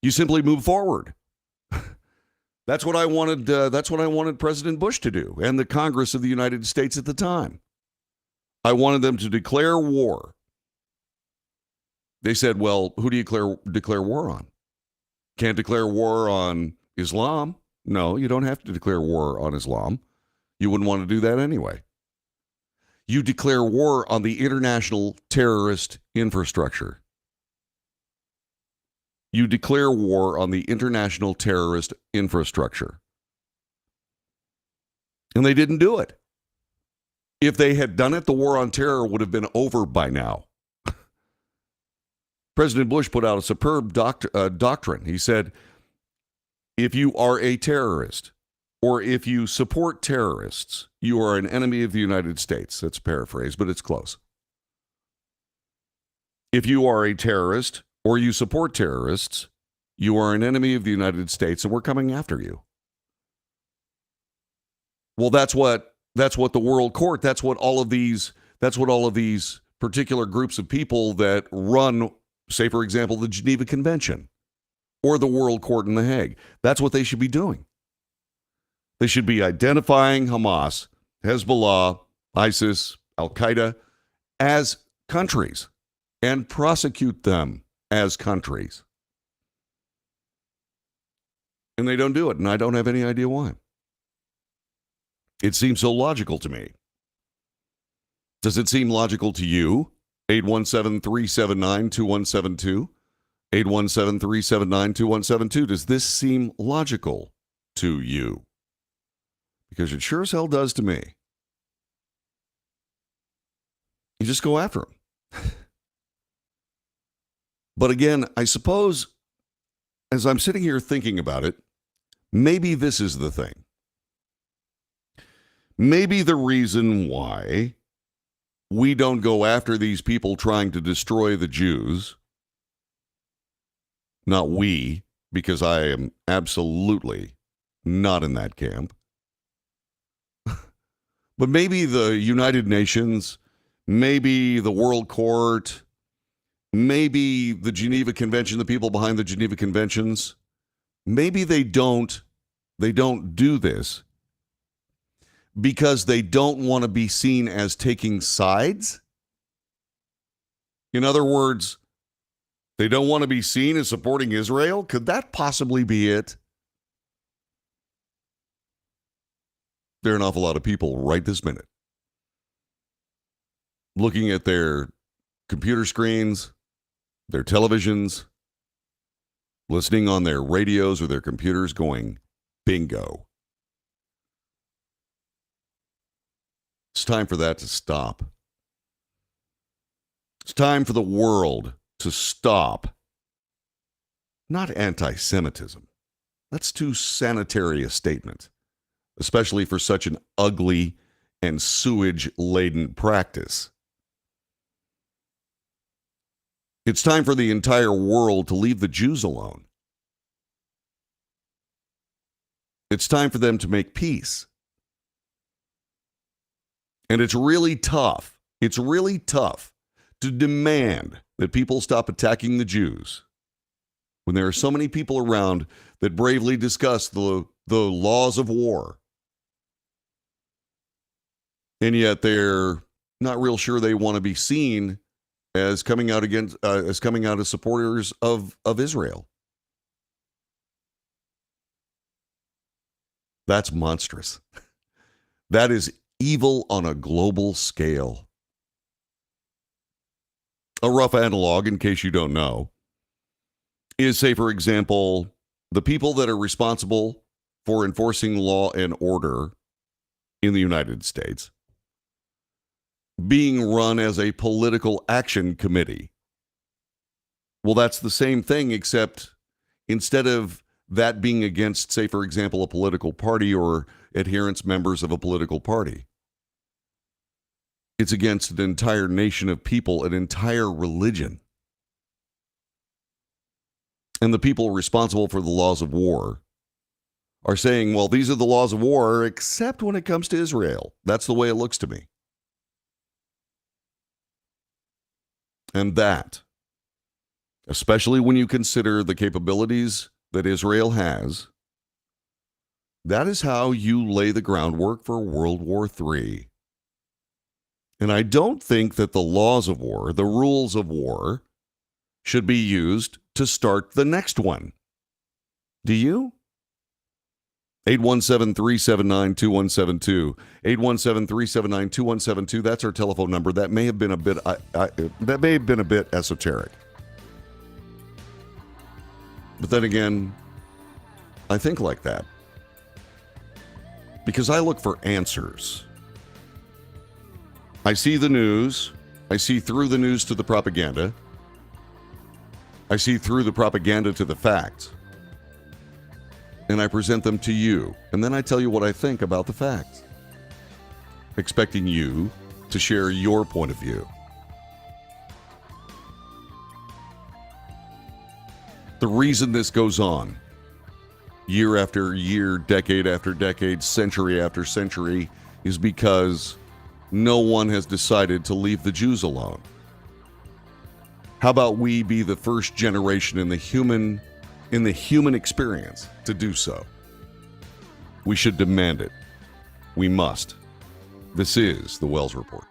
You simply move forward. That's what I wanted. That's what I wanted President Bush to do, and the Congress of the United States at the time. I wanted them to declare war. They said, "Well, who do you declare war on? Can't declare war on Islam? No, you don't have to declare war on Islam. You wouldn't want to do that anyway. You declare war on the international terrorist infrastructure. You declare war on the international terrorist infrastructure. And they didn't do it. If they had done it, the war on terror would have been over by now. President Bush put out a superb doctrine. He said, if you are a terrorist or if you support terrorists, you are an enemy of the United States. That's a paraphrase, but it's close. If you are a terrorist or you support terrorists, you are an enemy of the United States and we're coming after you. Well, that's what the World Court, that's what all of these particular groups of people that run, say, for example, the Geneva Convention or the World Court in The Hague, that's what they should be doing. They should be identifying Hamas, Hezbollah, ISIS, Al-Qaeda as countries and prosecute them as countries. And they don't do it, and I don't have any idea why. It seems so logical to me. Does it seem logical to you? 817-379-2172. 817-379-2172. Does this seem logical to you? Because it sure as hell does to me. You just go after them. But again, I suppose, as I'm sitting here thinking about it, maybe this is the thing. Maybe the reason why we don't go after these people trying to destroy the Jews, not we, because I am absolutely not in that camp, but maybe the United Nations, maybe the World Court, maybe the Geneva Convention, the people behind the Geneva Conventions, maybe they don't do this because they don't want to be seen as taking sides. In other words, they don't want to be seen as supporting Israel. Could that possibly be it? There are an awful lot of people right this minute looking at their computer screens, their televisions, listening on their radios or their computers going, bingo. It's time for that to stop. It's time for the world to stop. Not anti-Semitism. That's too sanitary a statement, especially for such an ugly and sewage-laden practice. It's time for the entire world to leave the Jews alone. It's time for them to make peace. And it's really tough. It's really tough to demand that people stop attacking the Jews when there are so many people around that bravely discuss the laws of war. And yet they're not real sure they want to be seen as coming out as supporters of Israel. That's monstrous. That is evil on a global scale. A rough analog, in case you don't know, is, say, for example, the people that are responsible for enforcing law and order in the United States being run as a political action committee. Well, that's the same thing, except instead of that being against, say, for example, a political party or adherents members of a political party, it's against an entire nation of people, an entire religion. And the people responsible for the laws of war are saying, well, these are the laws of war, except when it comes to Israel. That's the way it looks to me. And that, especially when you consider the capabilities that Israel has, that is how you lay the groundwork for World War III. And I don't think that the laws of war, the rules of war, should be used to start the next one. Do you? 817-379-2172. 817-379-2172. That's our telephone number. That may have been a bit esoteric. But then again, I think like that. Because I look for answers. I see the news. I see through the news to the propaganda. I see through the propaganda to the facts. And I present them to you. And then I tell you what I think about the facts. Expecting you to share your point of view. The reason this goes on, year after year, decade after decade, century after century, is because no one has decided to leave the Jews alone. How about we be the first generation in the human experience to do so? We should demand it. We must. This is the Wells Report.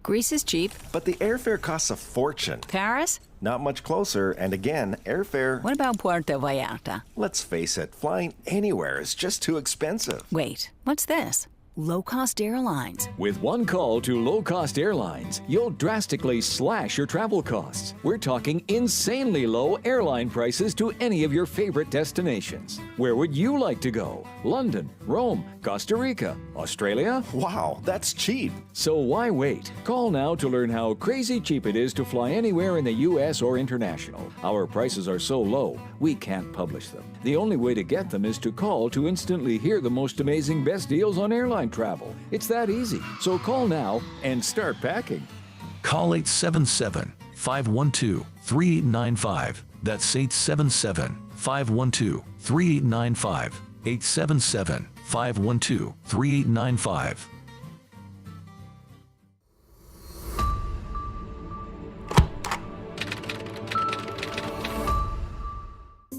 Greece is cheap. But the airfare costs a fortune. Paris? Not much closer, and again, airfare... What about Puerto Vallarta? Let's face it, flying anywhere is just too expensive. Wait, what's this? Low-cost airlines. With one call to low-cost airlines, you'll drastically slash your travel costs. We're talking insanely low airline prices to any of your favorite destinations. Where would you like to go? London, Rome, Costa Rica, Australia? Wow, that's cheap. So why wait? Call now to learn how crazy cheap it is to fly anywhere in the U.S. or international. Our prices are so low, we can't publish them. The only way to get them is to call to instantly hear the most amazing best deals on airline travel. It's that easy. So call now and start packing. Call 877-512-3895. That's 877-512-3895. 877-512-3895.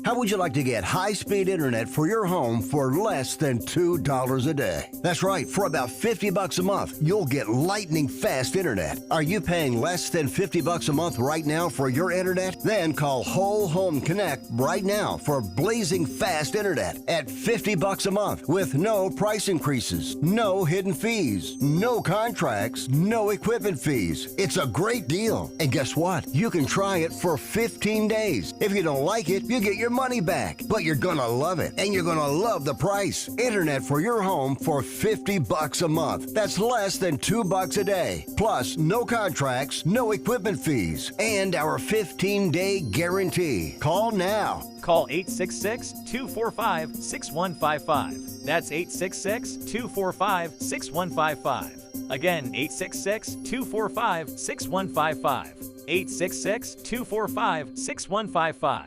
How would you like to get high-speed internet for your home for less than $2 a day? That's right, for about $50 a month, you'll get lightning-fast internet. Are you paying less than $50 a month right now for your internet? Then call Whole Home Connect right now for blazing fast internet at $50 a month with no price increases, no hidden fees, no contracts, no equipment fees. It's a great deal. And guess what? You can try it for 15 days. If you don't like it, you get your money back, but you're gonna love it, and you're gonna love the price. Internet for your home for $50 a month. That's less than $2 a day. Plus, no contracts, no equipment fees, and our 15-day guarantee. Call now. Call 866-245-6155. That's 866-245-6155. Again, 866-245-6155. 866-245-6155.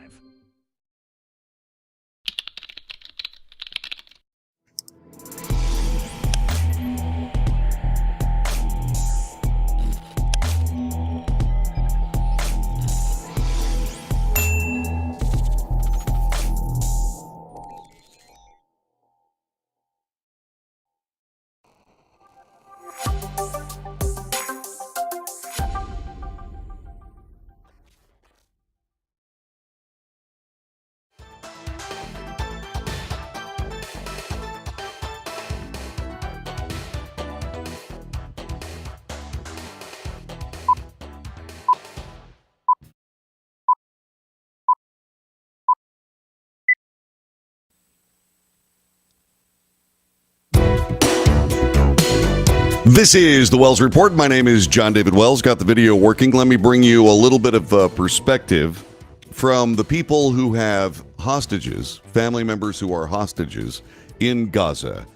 This is the Wells Report. My name is John David Wells. Got the video working. Let me bring you a little bit of perspective from the people who have hostages, family members who are hostages in Gaza.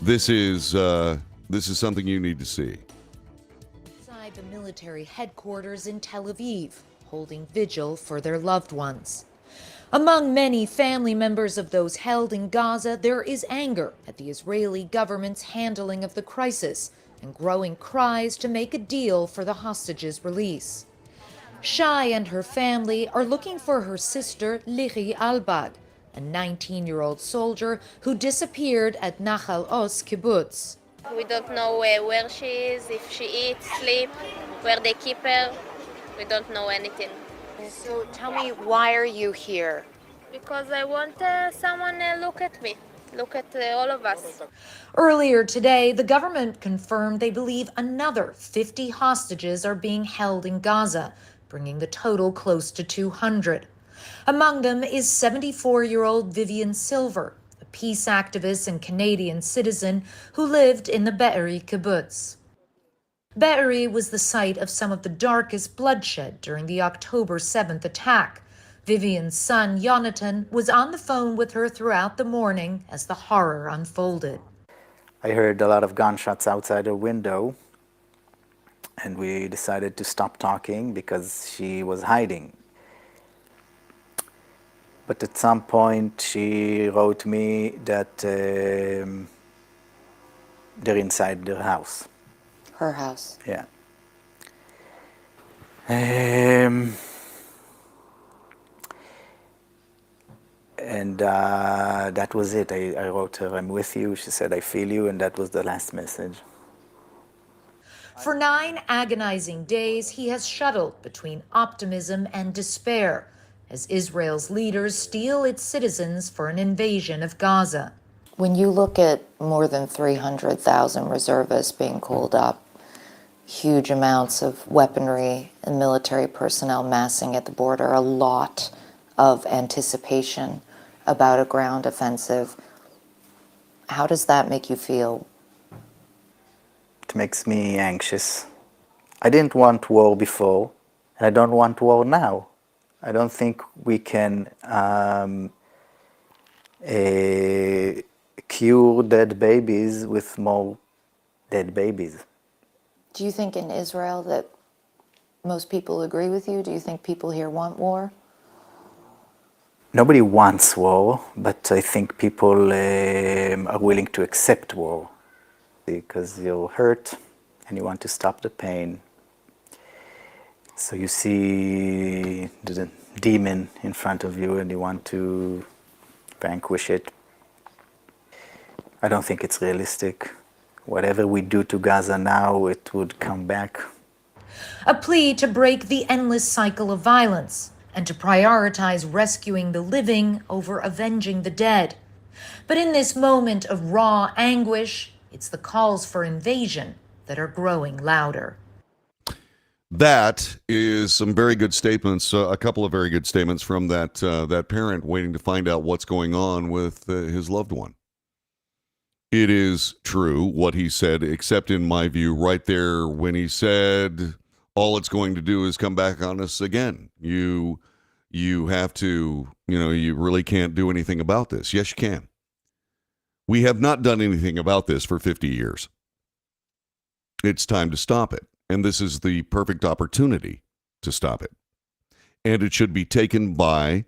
This is something you need to see. Inside the military headquarters in Tel Aviv, holding vigil for their loved ones. Among many family members of those held in Gaza, there is anger at the Israeli government's handling of the crisis and growing cries to make a deal for the hostages' release. Shai and her family are looking for her sister, Lihi Albad, a 19-year-old soldier who disappeared at Nahal Oz kibbutz. We don't know where she is, if she eats, sleep, where they keep her. We don't know anything. So tell me, why are you here? Because I want someone look at me, look at all of us. Earlier today, the government confirmed they believe another 50 hostages are being held in Gaza, bringing the total close to 200. Among them is 74-year-old Vivian Silver, a peace activist and Canadian citizen who lived in the Be'eri kibbutz. Be'eri was the site of some of the darkest bloodshed during the October 7th attack. Vivian's son, Jonathan, was on the phone with her throughout the morning as the horror unfolded. I heard a lot of gunshots outside her window, and we decided to stop talking because she was hiding. But at some point, she wrote me that they're inside their house. Her house. Yeah. And that was it. I wrote her, "I'm with you." She said, "I feel you," and that was the last message. For 9 agonizing days, he has shuttled between optimism and despair as Israel's leaders steel its citizens for an invasion of Gaza. When you look at more than 300,000 reservists being called up, huge amounts of weaponry and military personnel massing at the border, a lot of anticipation about a ground offensive, how does that make you feel? It makes me anxious. I didn't want war before, and I don't want war now. I don't think we can cure dead babies with more dead babies. Do you think in Israel that most people agree with you? Do you think people here want war? Nobody wants war, but I think people are willing to accept war because you're hurt and you want to stop the pain. So you see the demon in front of you and you want to vanquish it. I don't think it's realistic. Whatever we do to Gaza now, it would come back. A plea to break the endless cycle of violence and to prioritize rescuing the living over avenging the dead. But in this moment of raw anguish, it's the calls for invasion that are growing louder. That is some very good statements, a couple of very good statements from that parent waiting to find out what's going on with his loved one. It is true what he said, except in my view, right there when he said, all it's going to do is come back on us again. You have to, you really can't do anything about this. Yes, you can. We have not done anything about this for 50 years. It's time to stop it. And this is the perfect opportunity to stop it. And it should be taken by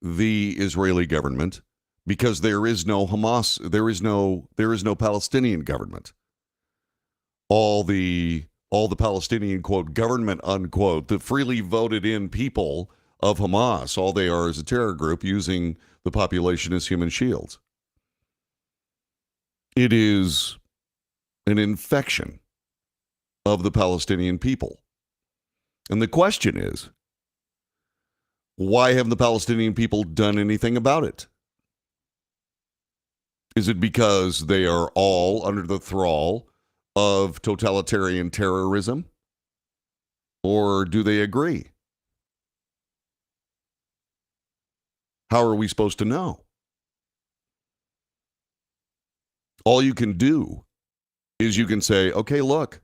the Israeli government because there is no Hamas, there is no Palestinian government. All the Palestinian, quote, government, unquote, the freely voted in people of Hamas, all they are is a terror group using the population as human shields. It is an infection of the Palestinian people. And the question is, why haven't the Palestinian people done anything about it? Is it because they are all under the thrall of totalitarian terrorism? Or do they agree? How are we supposed to know? All you can do is you can say, okay, look,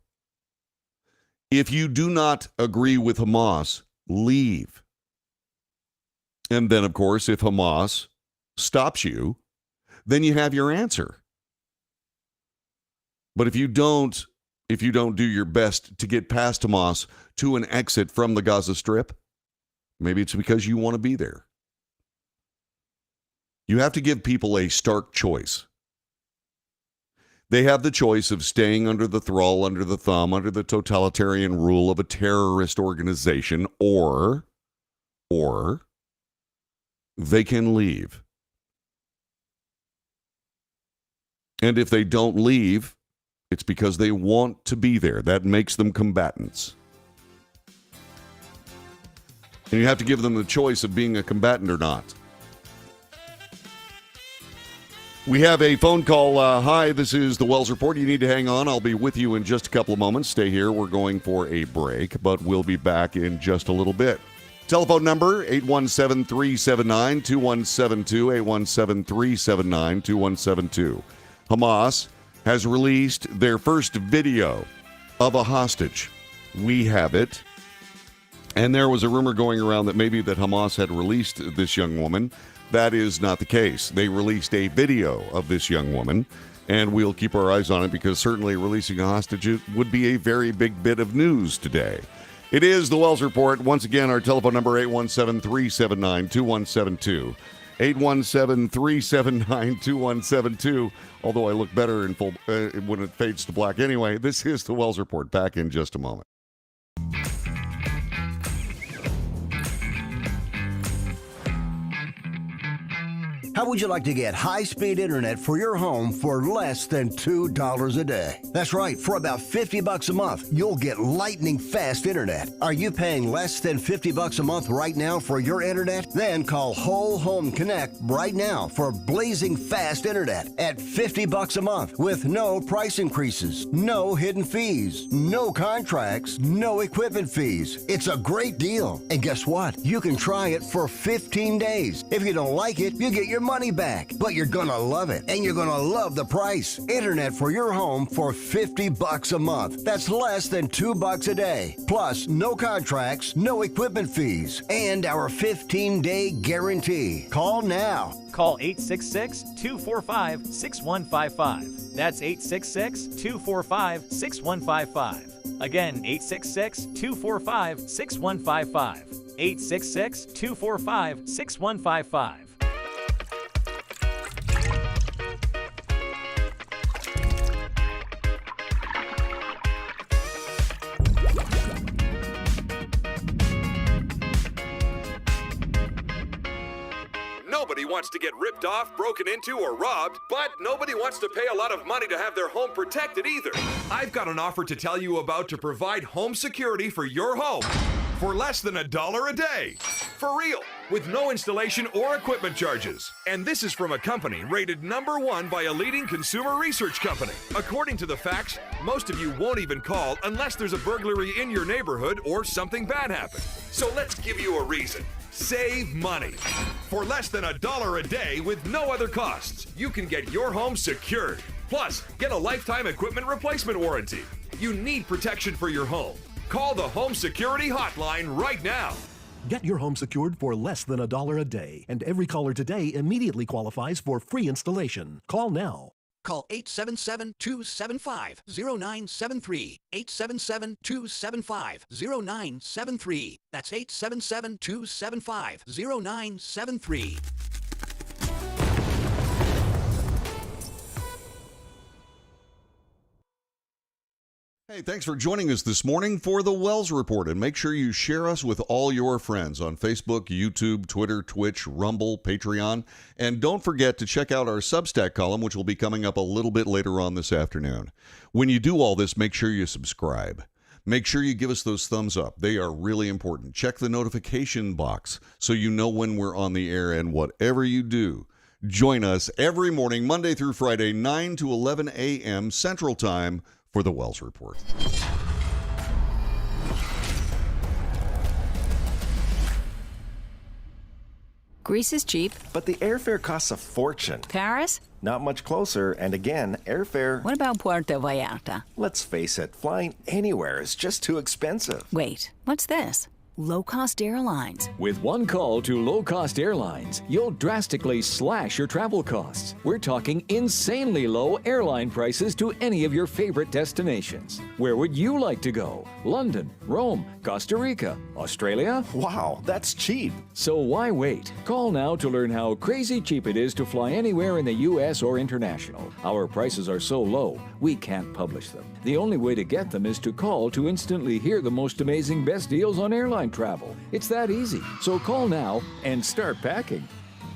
if you do not agree with Hamas, leave. And then, of course, if Hamas stops you, then you have your answer. But if you don't do your best to get past Hamas to an exit from the Gaza Strip, maybe it's because you want to be there. You have to give people a stark choice. They have the choice of staying under the thrall, under the thumb, under the totalitarian rule of a terrorist organization, or they can leave. And if they don't leave, it's because they want to be there. That makes them combatants. And you have to give them the choice of being a combatant or not. We have a phone call. Hi, this is the Wells Report. You need to hang on. I'll be with you in just a couple of moments. Stay here. We're going for a break, but we'll be back in just a little bit. Telephone number, 817-379-2172, 817-379-2172. Hamas has released their first video of a hostage. We have it. And there was a rumor going around that maybe that Hamas had released this young woman. That is not the case. They released a video of this young woman, and we'll keep our eyes on it because certainly releasing a hostage would be a very big bit of news today. It is the Wells Report. Once again, our telephone number, 817-379-2172. 817-379-2172. Although I look better in full when it fades to black. Anyway, this is the Wells Report. Back in just a moment. How would you like to get high-speed internet for your home for less than $2 a day? That's right, for about $50 a month, you'll get lightning-fast internet. Are you paying less than $50 a month right now for your internet? Then call Whole Home Connect right now for blazing fast internet at $50 a month with no price increases, no hidden fees, no contracts, no equipment fees. It's a great deal. And guess what? You can try it for 15 days. If you don't like it, you get your money back, but you're gonna love it, and you're gonna love the price. Internet for your home for $50 a month. That's less than $2 a day. Plus, no contracts, no equipment fees, and our 15-day guarantee. Call now. Call 866-245-6155. That's 866-245-6155. Again, 866-245-6155. 866-245-6155. Nobody wants to get ripped off, broken into, or robbed, but nobody wants to pay a lot of money to have their home protected either. I've got an offer to tell you about to provide home security for your home for less than $1 a day. For real, with no installation or equipment charges. And this is from a company rated #1 by a leading consumer research company. According to the facts, most of you won't even call unless there's a burglary in your neighborhood or something bad happened. So let's give you a reason. Save money. For less than $1 a day with no other costs, you can get your home secured. Plus, get a lifetime equipment replacement warranty. You need protection for your home. Call the Home Security Hotline right now. Get your home secured for less than $1 a day, and every caller today immediately qualifies for free installation. Call now. Call 877-275-0973. 877-275-0973. That's 877-275-0973. Hey, thanks for joining us this morning for the Wells Report. And make sure you share us with all your friends on Facebook, YouTube, Twitter, Twitch, Rumble, Patreon. And don't forget to check out our Substack column, which will be coming up a little bit later on this afternoon. When you do all this, make sure you subscribe. Make sure you give us those thumbs up. They are really important. Check the notification box so you know when we're on the air. And whatever you do, join us every morning, Monday through Friday, 9 to 11 a.m. Central Time, for the Wells Report. Greece is cheap. But the airfare costs a fortune. Paris? Not much closer, and again, airfare... What about Puerto Vallarta? Let's face it, flying anywhere is just too expensive. Wait, what's this? Low-cost airlines. With one call to low-cost airlines, you'll drastically slash your travel costs. We're talking insanely low airline prices to any of your favorite destinations. Where would you like to go? London, Rome, Costa Rica, Australia? Wow, that's cheap. So why wait? Call now to learn how crazy cheap it is to fly anywhere in the U.S. or international. Our prices are so low, we can't publish them. The only way to get them is to call to instantly hear the most amazing best deals on airline travel. It's that easy. So call now and start packing.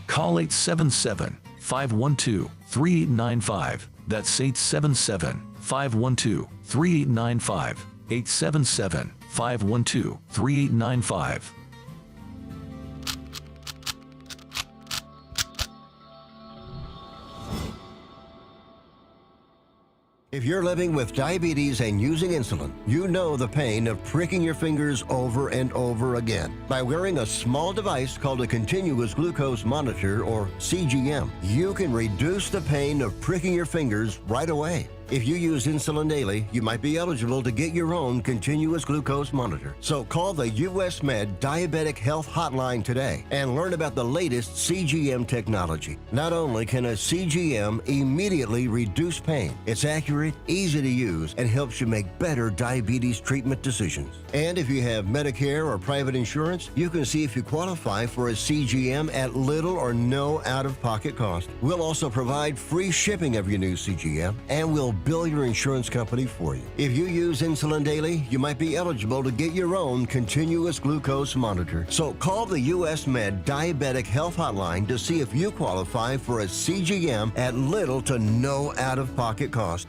Call 877-512-3895. That's 877-512-3895. 877-512-3895. If you're living with diabetes and using insulin, you know the pain of pricking your fingers over and over again. By wearing a small device called a continuous glucose monitor, or CGM, you can reduce the pain of pricking your fingers right away. If you use insulin daily, you might be eligible to get your own continuous glucose monitor. So call the US Med Diabetic Health Hotline today and learn about the latest CGM technology. Not only can a CGM immediately reduce pain, it's accurate, easy to use, and helps you make better diabetes treatment decisions. And if you have Medicare or private insurance, you can see if you qualify for a CGM at little or no out-of-pocket cost. We'll also provide free shipping of your new CGM, and we'll bill your insurance company for you. If you use insulin daily, you might be eligible to get your own continuous glucose monitor. So call the US Med Diabetic Health Hotline to see if you qualify for a CGM at little to no out-of-pocket cost.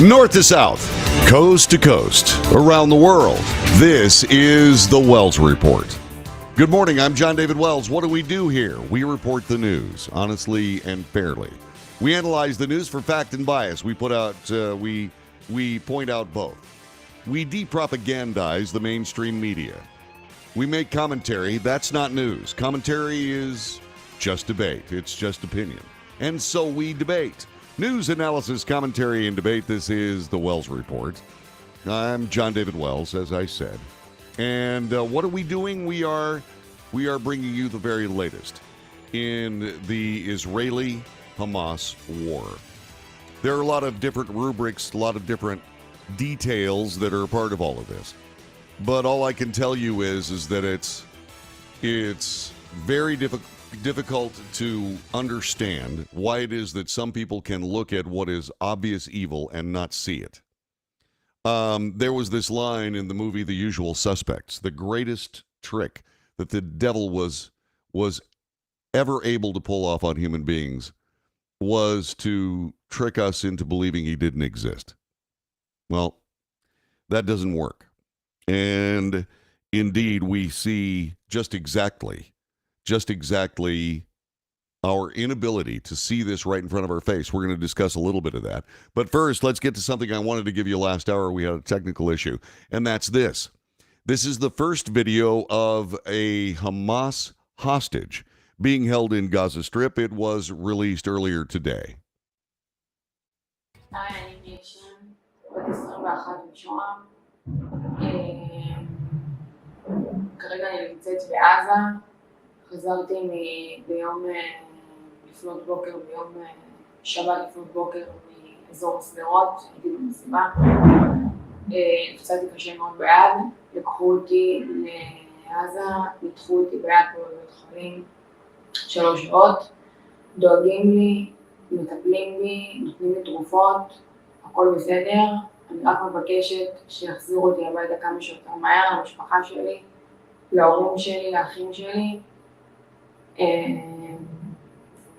North to south, coast to coast, around the world, this is the Wells Report. Good morning, I'm John David Wells. What do we do here? We report the news, honestly and fairly. We analyze the news for fact and bias. We point out both. We depropagandize the mainstream media. We make commentary. That's not news. Commentary is just debate. It's just opinion. And so we debate. News, analysis, commentary, and debate. This is the Wells Report. I'm John David Wells, as I said. And what are we doing? We are bringing you the very latest in the Israeli-Hamas war. There are a lot of different rubrics, a lot of different details that are a part of all of this. But all I can tell you is that it's very difficult to understand why it is that some people can look at what is obvious evil and not see it. There was this line in the movie The Usual Suspects. The greatest trick that the devil was ever able to pull off on human beings was to trick us into believing he didn't exist. Well, that doesn't work. And indeed, we see just exactly our inability to see this right in front of our face. We're going to discuss a little bit of that. But first, let's get to something I wanted to give you last hour. We had a technical issue, and that's this. This is the first video of a Hamas hostage being held in Gaza Strip. It was released earlier today. חזרתי ביום לפנות בוקר, ביום שבת לפנות בוקר מאזור סדרות, הייתי במסיבה. נפצעתי קשה מאוד ביד, לקחו אותי לעזה, ניתחו אותי ביד פה בבית חולים 3 שעות, דואגים לי, מטפלים בי, נותנים לי תרופות, הכל בסדר. אני רק מבקשת שיחזירו אותי הביתה כמה שיותר מהר, למשפחה שלי, להורים שלי, לאחים שלי.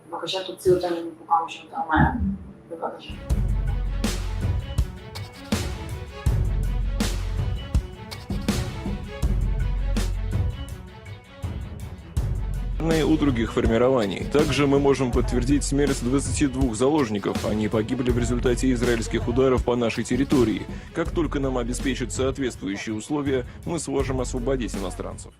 בבקשה תוציאו אותנו מפה כמה שיותר מהר, בבקשה. У других формирований. Также мы можем подтвердить смерть 22 заложников. Они погибли в результате израильских ударов по нашей территории. Как только нам обеспечат соответствующие условия, мы сможем освободить иностранцев.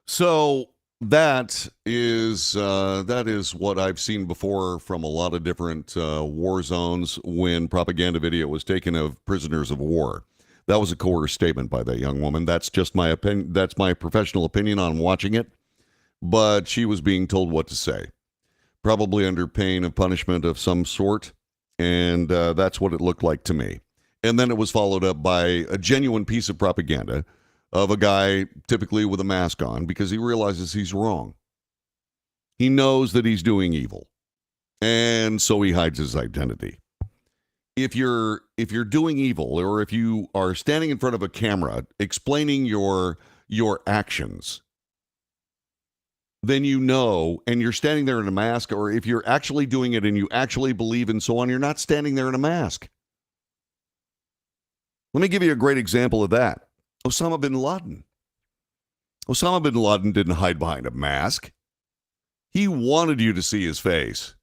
So, that is what I've seen before from a lot of different war zones when propaganda video was taken of prisoners of war. That was a coerced statement by that young woman. That's just my opinion. That's my professional opinion on watching it. But she was being told what to say, probably under pain of punishment of some sort. And that's what it looked like to me. And then it was followed up by a genuine piece of propaganda of a guy typically with a mask on because he realizes he's wrong. He knows that he's doing evil. And so he hides his identity. If you're doing evil, or if you are standing in front of a camera explaining your actions, then you know, and you're standing there in a mask, or if you're actually doing it and you actually believe and so on, you're not standing there in a mask. Let me give you a great example of that. Osama bin Laden. Osama bin Laden didn't hide behind a mask. He wanted you to see his face.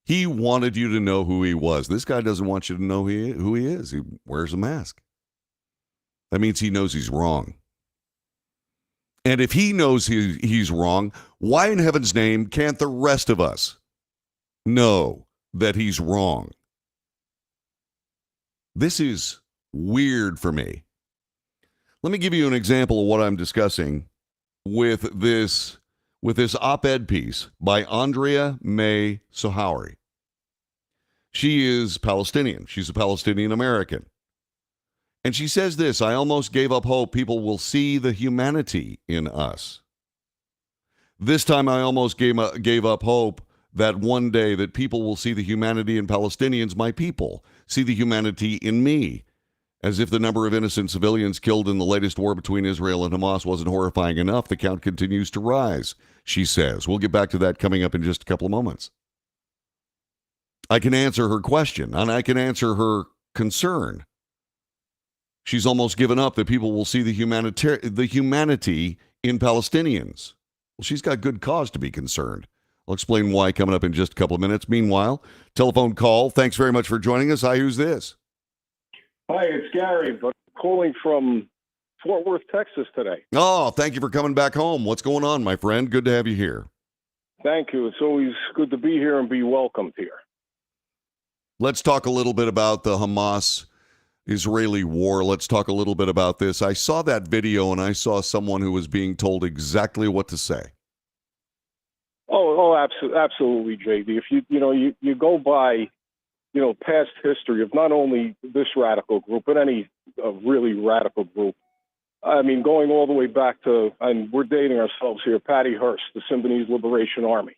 He wanted you to know who he was. This guy doesn't want you to know who he is. He wears a mask. That means he knows he's wrong. And if he knows he's wrong, why in heaven's name can't the rest of us know that he's wrong? This is weird for me. Let me give you an example of what I'm discussing with this op-ed piece by Andrea May Sohauri. She is Palestinian. She's a Palestinian American. And she says this: I almost gave up hope people will see the humanity in us. This time I almost gave up hope that one day that people will see the humanity in Palestinians, my people, see the humanity in me. As if the number of innocent civilians killed in the latest war between Israel and Hamas wasn't horrifying enough, the count continues to rise, she says. We'll get back to that coming up in just a couple of moments. I can answer her question, and I can answer her concern. She's almost given up that people will see the humanity in Palestinians. Well, she's got good cause to be concerned. I'll explain why coming up in just a couple of minutes. Meanwhile, telephone call. Thanks very much for joining us. Hi, who's this? Hi, it's Gary, but calling from Fort Worth, Texas today. Oh, thank you for coming back home. What's going on, my friend? Good to have you here. Thank you. It's always good to be here and be welcomed here. Let's talk a little bit about the Hamas-Israeli war. Let's talk a little bit about this. I saw that video, and I saw someone who was being told exactly what to say. Oh, absolutely, JD. If you go by, past history of not only this radical group, but any really radical group. I mean, going all the way back to, and we're dating ourselves here, Patty Hearst, the Symbionese Liberation Army.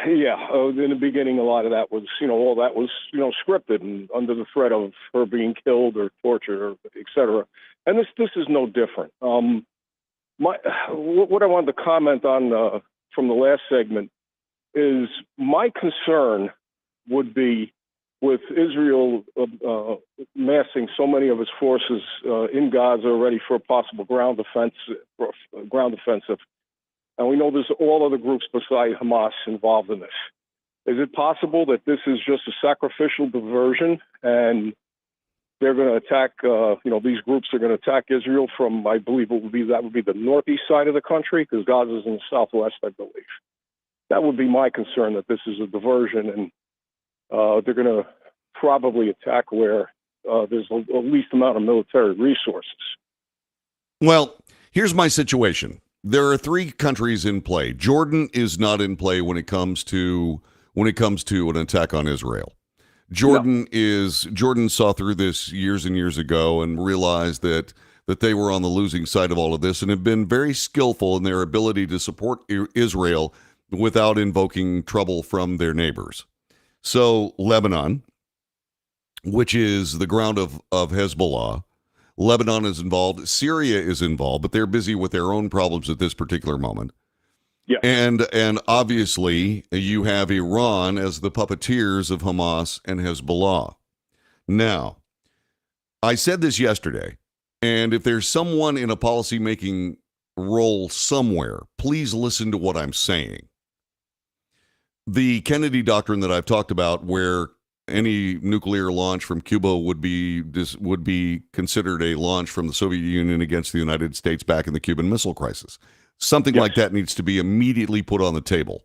In the beginning, a lot of that was, all that was, scripted and under the threat of her being killed or tortured, or et cetera. And this is no different. What I wanted to comment on from the last segment is my concern would be with Israel massing so many of its forces in Gaza ready for a possible ground offensive. And we know there's all other groups beside Hamas involved in this. Is it possible that this is just a sacrificial diversion and they're going to attack, these groups are going to attack Israel from, I believe that would be the northeast side of the country, because Gaza's in the southwest, I believe. That would be my concern, that this is a diversion and they're going to probably attack where there's the least amount of military resources. Well, here's my situation. There are three countries in play. Jordan is not in play when it comes to an attack on Israel. Jordan saw through this years and years ago and realized that they were on the losing side of all of this and have been very skillful in their ability to support Israel without invoking trouble from their neighbors. So Lebanon, which is the ground of Hezbollah, Lebanon is involved. Syria is involved, but they're busy with their own problems at this particular moment. Yeah. And obviously, you have Iran as the puppeteers of Hamas and Hezbollah. Now, I said this yesterday, and if there's someone in a policymaking role somewhere, please listen to what I'm saying. The Kennedy Doctrine that I've talked about, where any nuclear launch from Cuba would be considered a launch from the Soviet Union against the United States back in the Cuban Missile Crisis. Something like that needs to be immediately put on the table.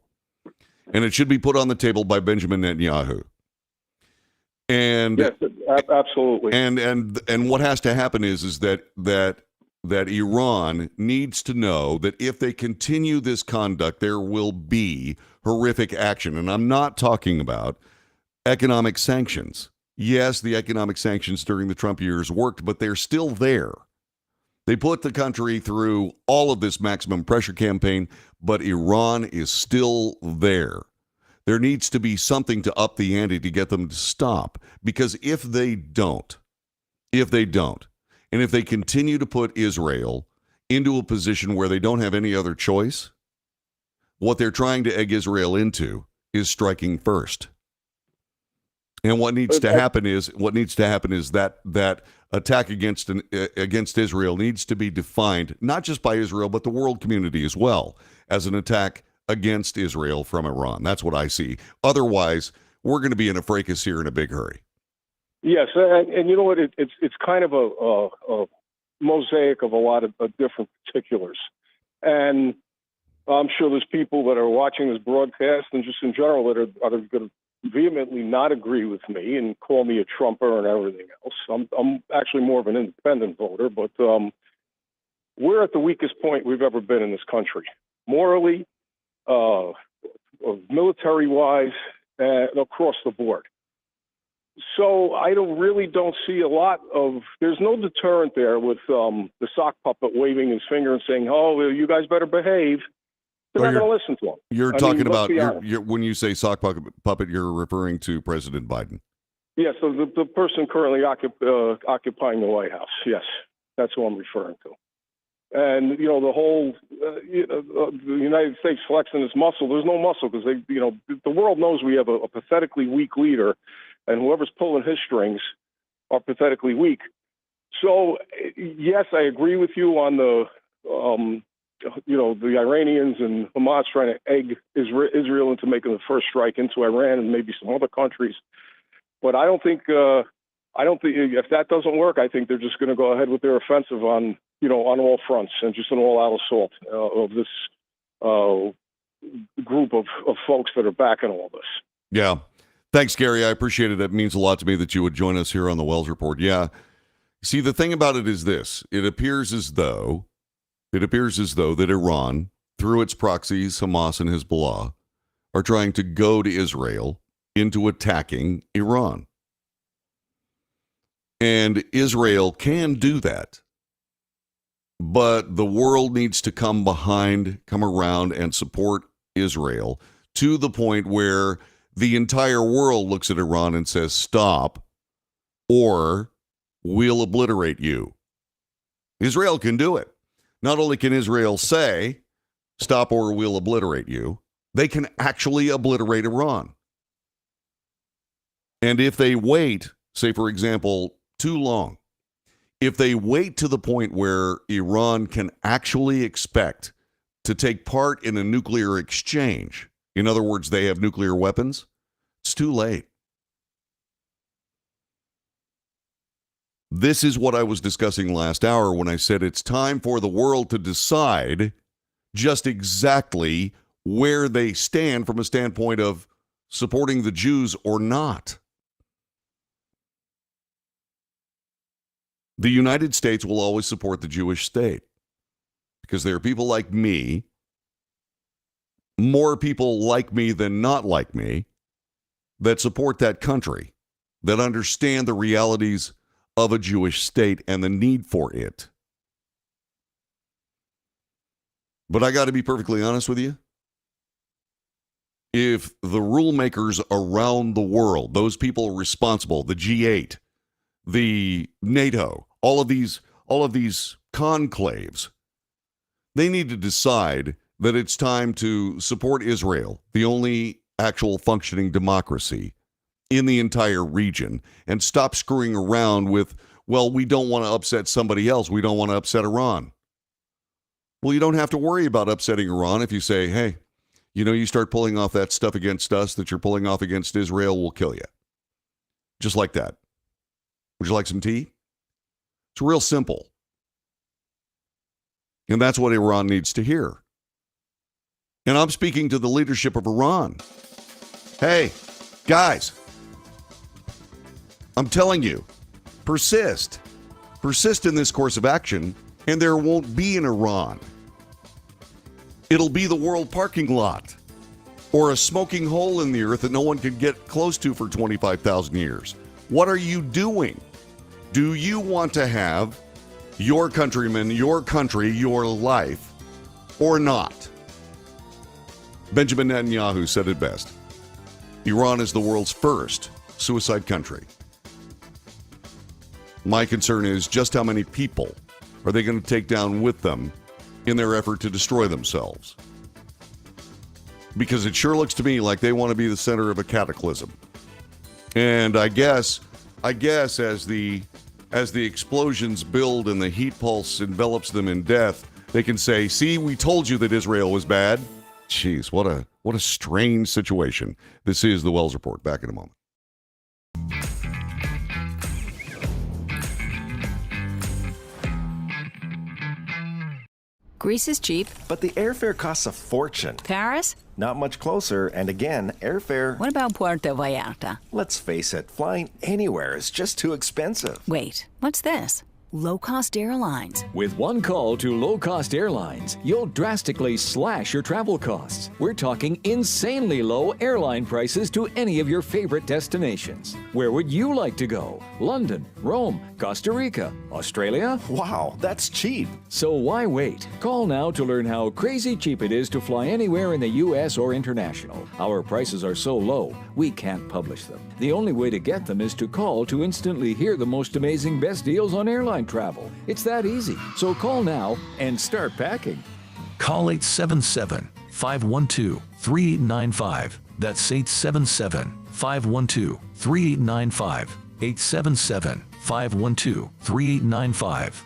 And it should be put on the table by Benjamin Netanyahu. And yes, absolutely. And what has to happen is that Iran needs to know that if they continue this conduct, there will be horrific action. And I'm not talking about economic sanctions. Yes, the economic sanctions during the Trump years worked, but they're still there. They put the country through all of this maximum pressure campaign, but Iran is still there. There needs to be something to up the ante to get them to stop. Because if they don't, and if they continue to put Israel into a position where they don't have any other choice, what they're trying to egg Israel into is striking first. And what needs to happen is that attack against Israel needs to be defined, not just by Israel, but the world community as well, as an attack against Israel from Iran. That's what I see. Otherwise, we're going to be in a fracas here in a big hurry. Yes, and you know what? It's kind of a mosaic of a lot of different particulars. And I'm sure there's people that are watching this broadcast and just in general that are going to vehemently not agree with me and call me a Trumper and everything else. I'm actually more of an independent voter, but we're at the weakest point we've ever been in this country, morally, military-wise, across the board. So I don't see a lot of. There's no deterrent there with the sock puppet waving his finger and saying, "Oh, you guys better behave." They're not going to listen to him. You're talking about when you say sock puppet, you're referring to President Biden. Yes, so the person currently occupying the White House. Yes, that's who I'm referring to. And you know the whole the United States flexing its muscle. There's no muscle because the world knows we have a pathetically weak leader, and whoever's pulling his strings are pathetically weak. So yes, I agree with you on the the Iranians and Hamas trying to egg Israel into making the first strike into Iran and maybe some other countries. But I don't think if that doesn't work, I think they're just going to go ahead with their offensive on all fronts and just an all-out assault of this group of folks that are backing all this. Yeah. Thanks, Gary. I appreciate it. It means a lot to me that you would join us here on the Wells Report. Yeah. See, the thing about it is this. It appears as though that Iran, through its proxies, Hamas and Hezbollah, are trying to goad Israel into attacking Iran. And Israel can do that. But the world needs to come around and support Israel to the point where the entire world looks at Iran and says, stop, or we'll obliterate you. Israel can do it. Not only can Israel say, stop or we'll obliterate you, they can actually obliterate Iran. And if they wait, say, for example, too long, if they wait to the point where Iran can actually expect to take part in a nuclear exchange, in other words, they have nuclear weapons, it's too late. This is what I was discussing last hour when I said it's time for the world to decide just exactly where they stand from a standpoint of supporting the Jews or not. The United States will always support the Jewish state because there are people like me, more people like me than not like me, that support that country, that understand the realities of a Jewish state and the need for it. But I got to be perfectly honest with you. If the rule makers around the world, those people responsible, the G8, the NATO, all of these conclaves, they need to decide that it's time to support Israel, the only actual functioning democracy in the entire region, and stop screwing around with, well, we don't want to upset somebody else. We don't want to upset Iran. Well, you don't have to worry about upsetting Iran if you say, hey, you start pulling off that stuff against us that you're pulling off against Israel, we'll kill you. Just like that. Would you like some tea? It's real simple. And that's what Iran needs to hear. And I'm speaking to the leadership of Iran. Hey, guys, I'm telling you, persist. Persist in this course of action, and there won't be an Iran. It'll be the world parking lot or a smoking hole in the earth that no one can get close to for 25,000 years. What are you doing? Do you want to have your countrymen, your country, your life, or not? Benjamin Netanyahu said it best. Iran is the world's first suicide country. My concern is just how many people are they going to take down with them in their effort to destroy themselves? Because it sure looks to me like they want to be the center of a cataclysm. And I guess as the explosions build and the heat pulse envelops them in death, they can say, "See, we told you that Israel was bad." Jeez, what a strange situation. This is the Wells Report. Back in a moment. Greece is cheap. But the airfare costs a fortune. Paris? Not much closer, and again, airfare... What about Puerto Vallarta? Let's face it, flying anywhere is just too expensive. Wait, what's this? Low-cost airlines. With one call to low-cost airlines, you'll drastically slash your travel costs. We're talking insanely low airline prices to any of your favorite destinations. Where would you like to go? London, Rome, Costa Rica, Australia? Wow, that's cheap. So why wait? Call now to learn how crazy cheap it is to fly anywhere in the U.S. or international. Our prices are so low, we can't publish them. The only way to get them is to call to instantly hear the most amazing best deals on airline travel. It's that easy. So call now and start packing. Call 877-512-3895. That's 877-512-3895. 877-512-3895.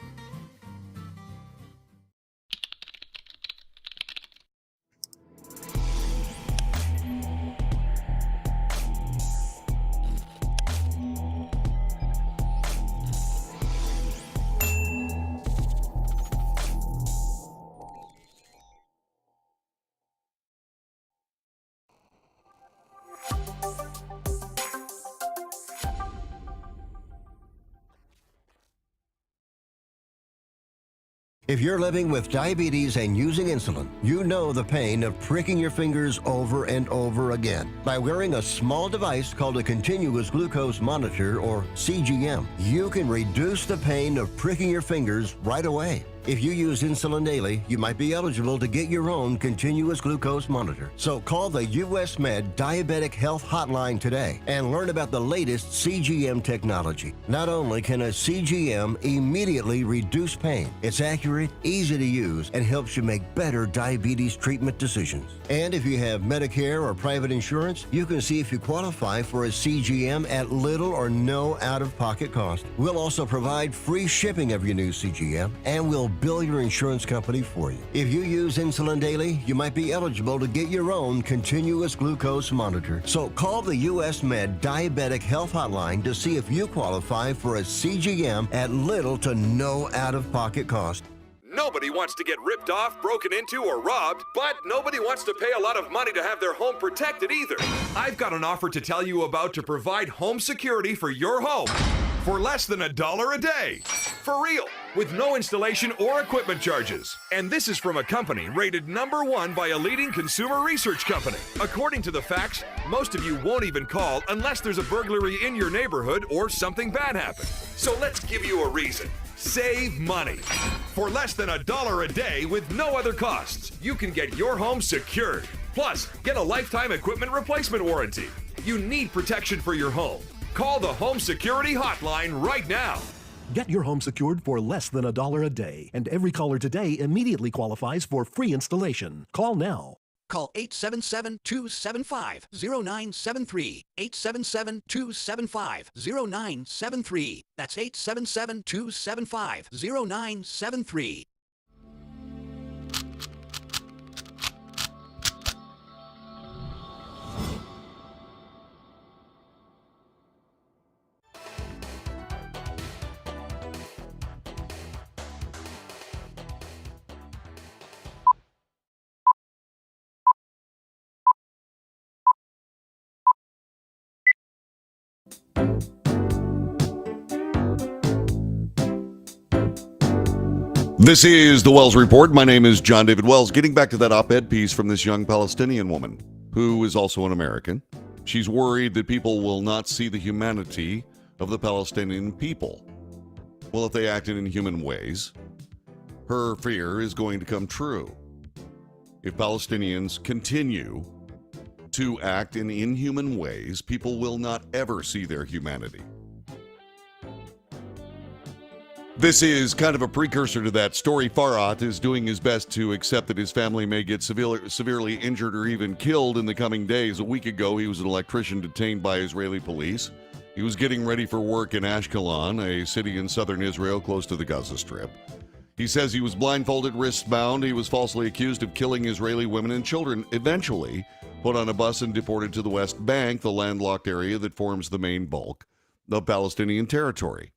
If you're living with diabetes and using insulin, you know the pain of pricking your fingers over and over again. By wearing a small device called a continuous glucose monitor, or CGM, you can reduce the pain of pricking your fingers right away. If you use insulin daily, you might be eligible to get your own continuous glucose monitor. So call the US Med Diabetic Health Hotline today and learn about the latest CGM technology. Not only can a CGM immediately reduce pain, it's accurate, easy to use, and helps you make better diabetes treatment decisions. And if you have Medicare or private insurance, you can see if you qualify for a CGM at little or no out-of-pocket cost. We'll also provide free shipping of your new CGM, and we'll bill your insurance company for you. If you use insulin daily, you might be eligible to get your own continuous glucose monitor. So call the US Med Diabetic Health Hotline to see if you qualify for a CGM at little to no out-of-pocket cost. Nobody wants to get ripped off, broken into, or robbed, but nobody wants to pay a lot of money to have their home protected either. I've got an offer to tell you about to provide home security for your home for less than $1 a day. For real, with no installation or equipment charges. And this is from a company rated #1 by a leading consumer research company. According to the facts, most of you won't even call unless there's a burglary in your neighborhood or something bad happened. So let's give you a reason. Save money. For less than $1 a day with no other costs, you can get your home secured. Plus, get a lifetime equipment replacement warranty. You need protection for your home. Call the Home Security Hotline right now. Get your home secured for less than $1 a day, and every caller today immediately qualifies for free installation. Call now. Call 877-275-0973. 877-275-0973. That's 877-275-0973. This is the Wells Report. My name is John David Wells. Getting back to that op-ed piece from this young Palestinian woman who is also an American. She's worried that people will not see the humanity of the Palestinian people. Well, if they act in inhuman ways, her fear is going to come true. If Palestinians continue to act in inhuman ways, people will not ever see their humanity. This is kind of a precursor to that story. Farhat is doing his best to accept that his family may get severely injured or even killed in the coming days. A week ago, he was an electrician detained by Israeli police. He was getting ready for work in Ashkelon, a city in southern Israel close to the Gaza Strip. He says he was blindfolded, wrist-bound. He was falsely accused of killing Israeli women and children. Eventually put on a bus and deported to the West Bank, the landlocked area that forms the main bulk of Palestinian territory.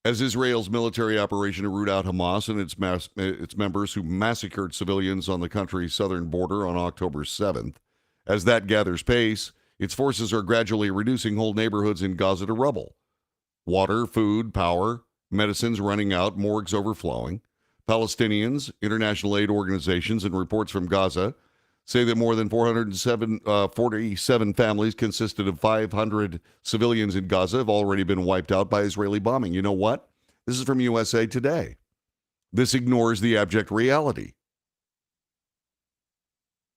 As Israel's military operation to root out Hamas and its members who massacred civilians on the country's southern border on October 7th, as that gathers pace, its forces are gradually reducing whole neighborhoods in Gaza to rubble. Water, food, power, medicines running out, morgues overflowing. Palestinians, international aid organizations, and reports from Gaza say that more than 47 families consisted of 500 civilians in Gaza have already been wiped out by Israeli bombing. You know what? This is from USA Today. This ignores the abject reality.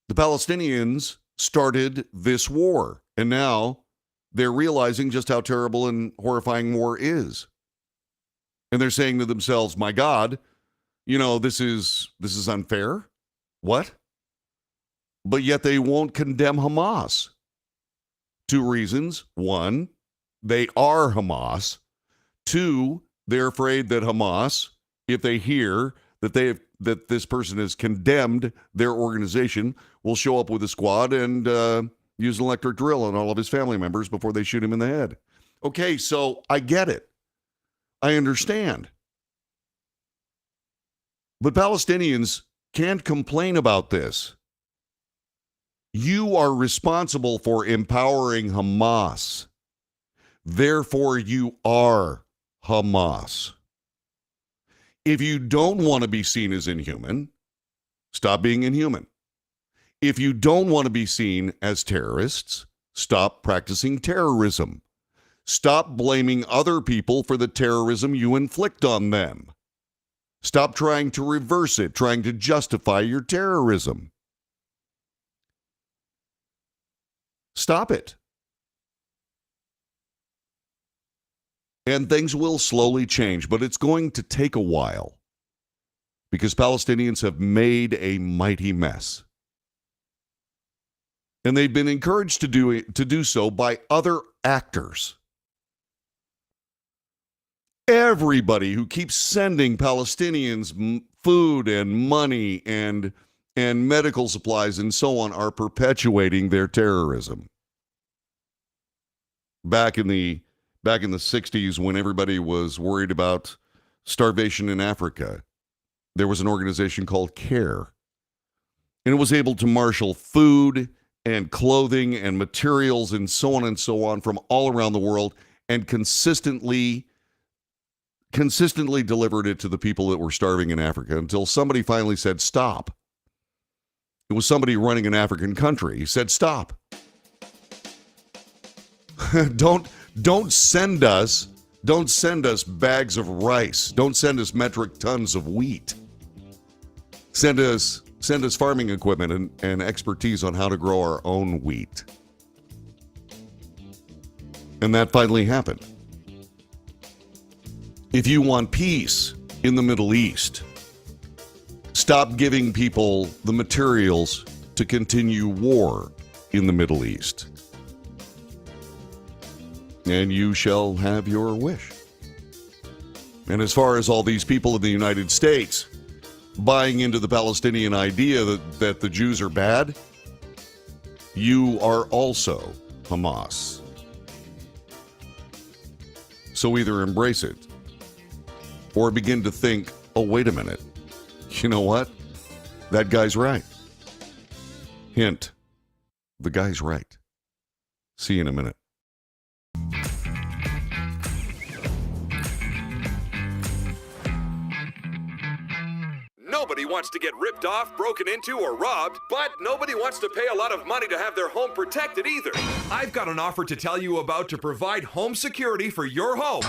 The Palestinians started this war, and now they're realizing just how terrible and horrifying war is. And they're saying to themselves, my God, you know, this is unfair. What? But yet they won't condemn Hamas. Two reasons. One, they are Hamas. Two, they're afraid that Hamas, if they hear that this person has condemned their organization, will show up with a squad and use an electric drill on all of his family members before they shoot him in the head. Okay, so I get it. I understand. But Palestinians can't complain about this. You are responsible for empowering Hamas. Therefore, you are Hamas. If you don't want to be seen as inhuman, stop being inhuman. If you don't want to be seen as terrorists, stop practicing terrorism. Stop blaming other people for the terrorism you inflict on them. Stop trying to reverse it, trying to justify your terrorism. Stop it. And things will slowly change, but it's going to take a while because Palestinians have made a mighty mess. And they've been encouraged to do so by other actors. Everybody who keeps sending Palestinians food and money and medical supplies and so on are perpetuating their terrorism. Back in the 60s, when everybody was worried about starvation in Africa, there was an organization called CARE. And it was able to marshal food and clothing and materials and so on from all around the world and consistently delivered it to the people that were starving in Africa until somebody finally said, stop. It was somebody running an African country. He said, stop. Don't send us bags of rice. Don't send us metric tons of wheat. Send us farming equipment and expertise on how to grow our own wheat. And that finally happened. If you want peace in the Middle East, stop giving people the materials to continue war in the Middle East. And you shall have your wish. And as far as all these people in the United States buying into the Palestinian idea that the Jews are bad, you are also Hamas. So either embrace it or begin to think, oh, wait a minute. You know what? That guy's right. Hint, the guy's right. See you in a minute. Nobody wants to get ripped off, broken into, or robbed, but nobody wants to pay a lot of money to have their home protected either. I've got an offer to tell you about to provide home security for your home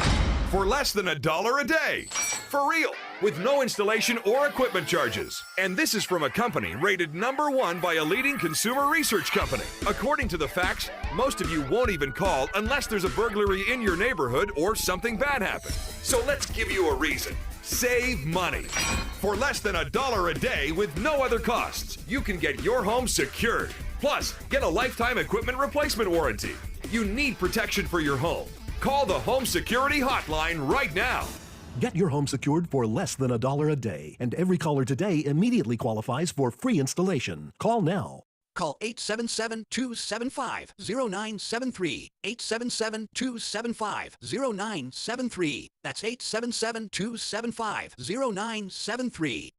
for less than $1 a day. For real, with no installation or equipment charges. And this is from a company rated #1 by a leading consumer research company. According to the facts, most of you won't even call unless there's a burglary in your neighborhood or something bad happened. So let's give you a reason. Save money. For less than $1 a day with no other costs, you can get your home secured. Plus, get a lifetime equipment replacement warranty. You need protection for your home. Call the Home Security Hotline right now. Get your home secured for less than $1 a day, and every caller today immediately qualifies for free installation. Call now. Call 877-275-0973. 877-275-0973. That's 877-275-0973.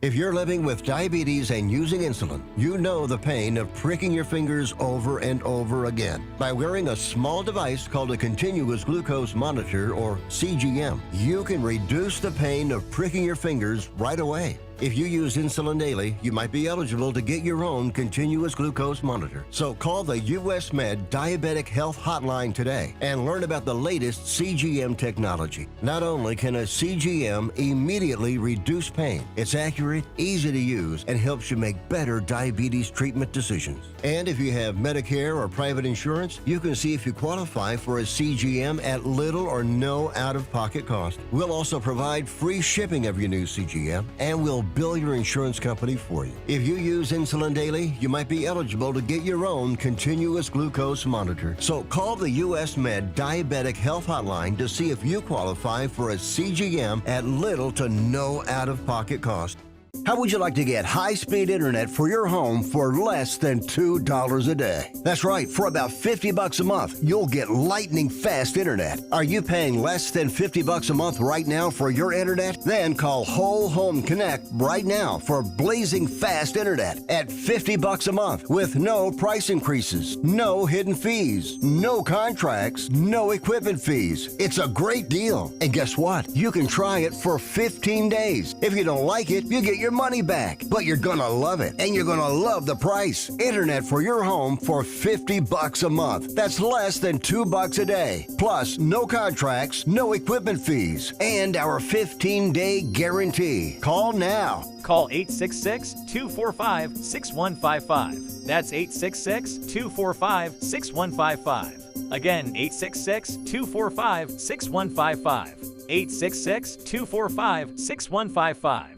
If you're living with diabetes and using insulin, you know the pain of pricking your fingers over and over again. By wearing a small device called a continuous glucose monitor, or CGM, you can reduce the pain of pricking your fingers right away. If you use insulin daily, you might be eligible to get your own continuous glucose monitor. So call the US Med Diabetic Health Hotline today and learn about the latest CGM technology. Not only can a CGM immediately reduce pain, it's accurate, easy to use, and helps you make better diabetes treatment decisions. And if you have Medicare or private insurance, you can see if you qualify for a CGM at little or no out-of-pocket cost. We'll also provide free shipping of your new CGM, and we'll bill your insurance company for you. If you use insulin daily, you might be eligible to get your own continuous glucose monitor. So call the US Med Diabetic Health Hotline to see if you qualify for a CGM at little to no out-of-pocket cost. How would you like to get high-speed internet for your home for less than $2 a day? That's right, for about $50 a month, you'll get lightning fast internet. Are you paying less than $50 a month right now for your internet? Then call Whole Home Connect right now for blazing fast internet at $50 a month with no price increases, no hidden fees, no contracts, no equipment fees. It's a great deal. And guess what? You can try it for 15 days. If you don't like it, you get your money back, but you're gonna love it, and you're gonna love the price. Internet for your home for $50 a month. That's less than $2 a day. Plus, no contracts, no equipment fees, and our 15-day guarantee. Call now. Call 866-245-6155. That's 866-245-6155. Again, 866-245-6155. 866-245-6155.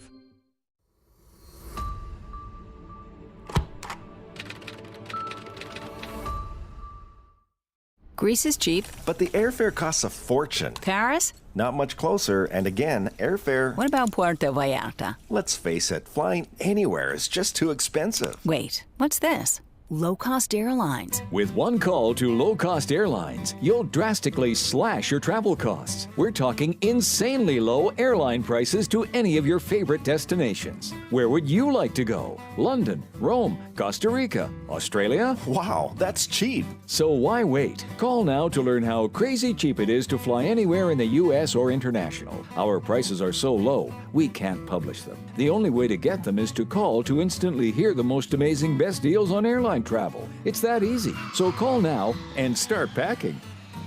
Greece is cheap. But the airfare costs a fortune. Paris? Not much closer, and again, airfare... What about Puerto Vallarta? Let's face it, flying anywhere is just too expensive. Wait, what's this? Low-cost airlines. With one call to low-cost airlines, you'll drastically slash your travel costs. We're talking insanely low airline prices to any of your favorite destinations. Where would you like to go? London, Rome, Costa Rica, Australia? Wow, that's cheap. So why wait? Call now to learn how crazy cheap it is to fly anywhere in the U.S. or international. Our prices are so low, we can't publish them. The only way to get them is to call to instantly hear the most amazing best deals on airline travel. It's that easy. So call now and start packing.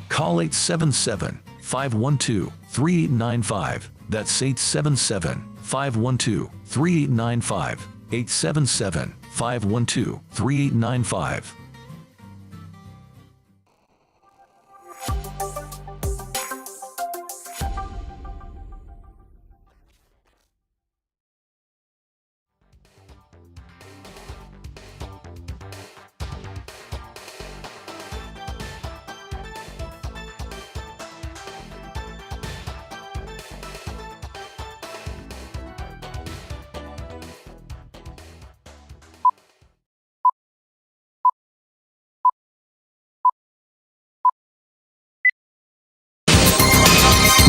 Call 877-512-3895. That's 877-512-3895. 877-512-3895.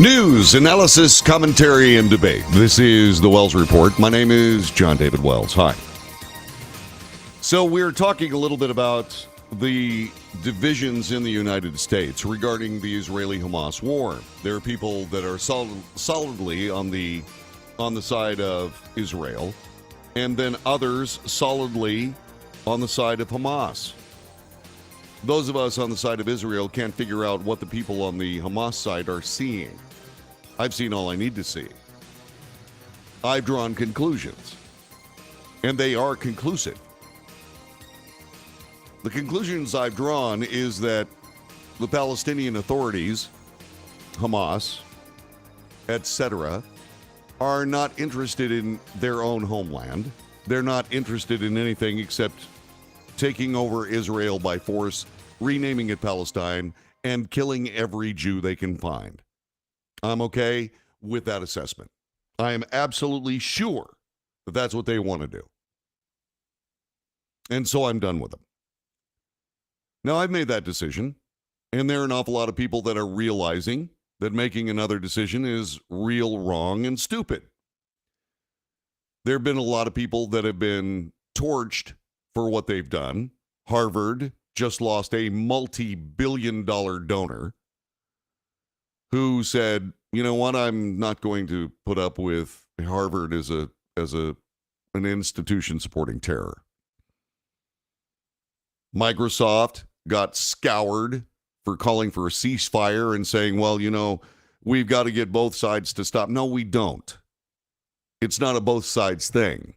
News, analysis, commentary, and debate. This is the Wells Report. My name is John David Wells. Hi. So we're talking a little bit about the divisions in the United States regarding the Israeli-Hamas war. There are people that are solidly on the side of Israel, and then others solidly on the side of Hamas. Those of us on the side of Israel can't figure out what the people on the Hamas side are seeing. I've seen all I need to see. I've drawn conclusions, and they are conclusive. The conclusions I've drawn is that the Palestinian authorities, Hamas, etc., are not interested in their own homeland. They're not interested in anything except taking over Israel by force, renaming it Palestine, and killing every Jew they can find. I'm okay with that assessment. I am absolutely sure that that's what they want to do. And so I'm done with them. Now, I've made that decision, and there are an awful lot of people that are realizing that making another decision is real wrong and stupid. There have been a lot of people that have been torched for what they've done. Harvard just lost a multi-billion-dollar donor who said, you know what, I'm not going to put up with Harvard as an institution supporting terror. Microsoft got scoured for calling for a ceasefire and saying, well, you know, we've got to get both sides to stop. No, we don't. It's not a both sides thing.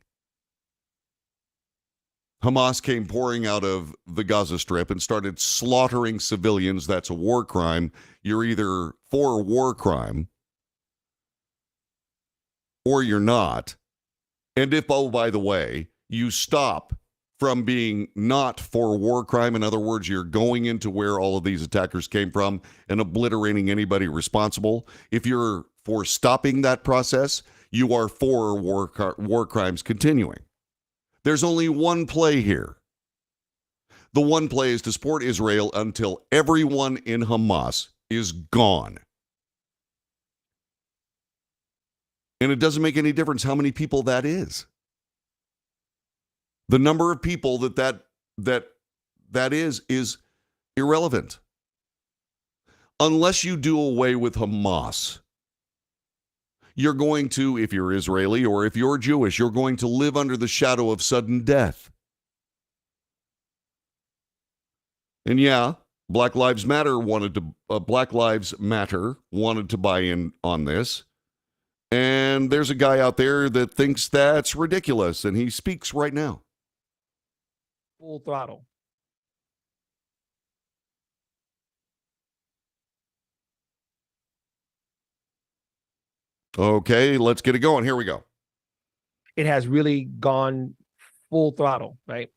Hamas came pouring out of the Gaza Strip and started slaughtering civilians. That's a war crime. You're either for a war crime or you're not. And if, oh, by the way, you stop from being not for a war crime, in other words, you're going into where all of these attackers came from and obliterating anybody responsible. If you're for stopping that process, you are for war crimes continuing. There's only one play here. The one play is to support Israel until everyone in Hamas is gone. And it doesn't make any difference how many people that is. The number of people that is irrelevant. Unless you do away with Hamas, you're going to, if you're Israeli or if you're Jewish, you're going to live under the shadow of sudden death. And yeah, Black Lives Matter wanted to buy in on this. And there's a guy out there that thinks that's ridiculous, and he speaks right now. Full throttle. Okay, let's get it going. Here we go. It has really gone full throttle, right?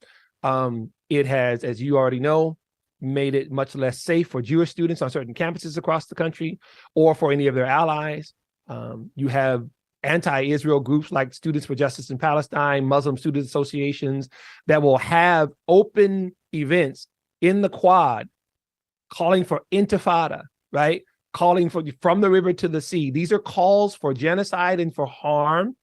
It has, as you already know, made it much less safe for Jewish students on certain campuses across the country or for any of their allies. You have anti-Israel groups like Students for Justice in Palestine, Muslim student associations that will have open events in the Quad calling for intifada, right? Calling for from the river to the sea. These are calls for genocide and for harm,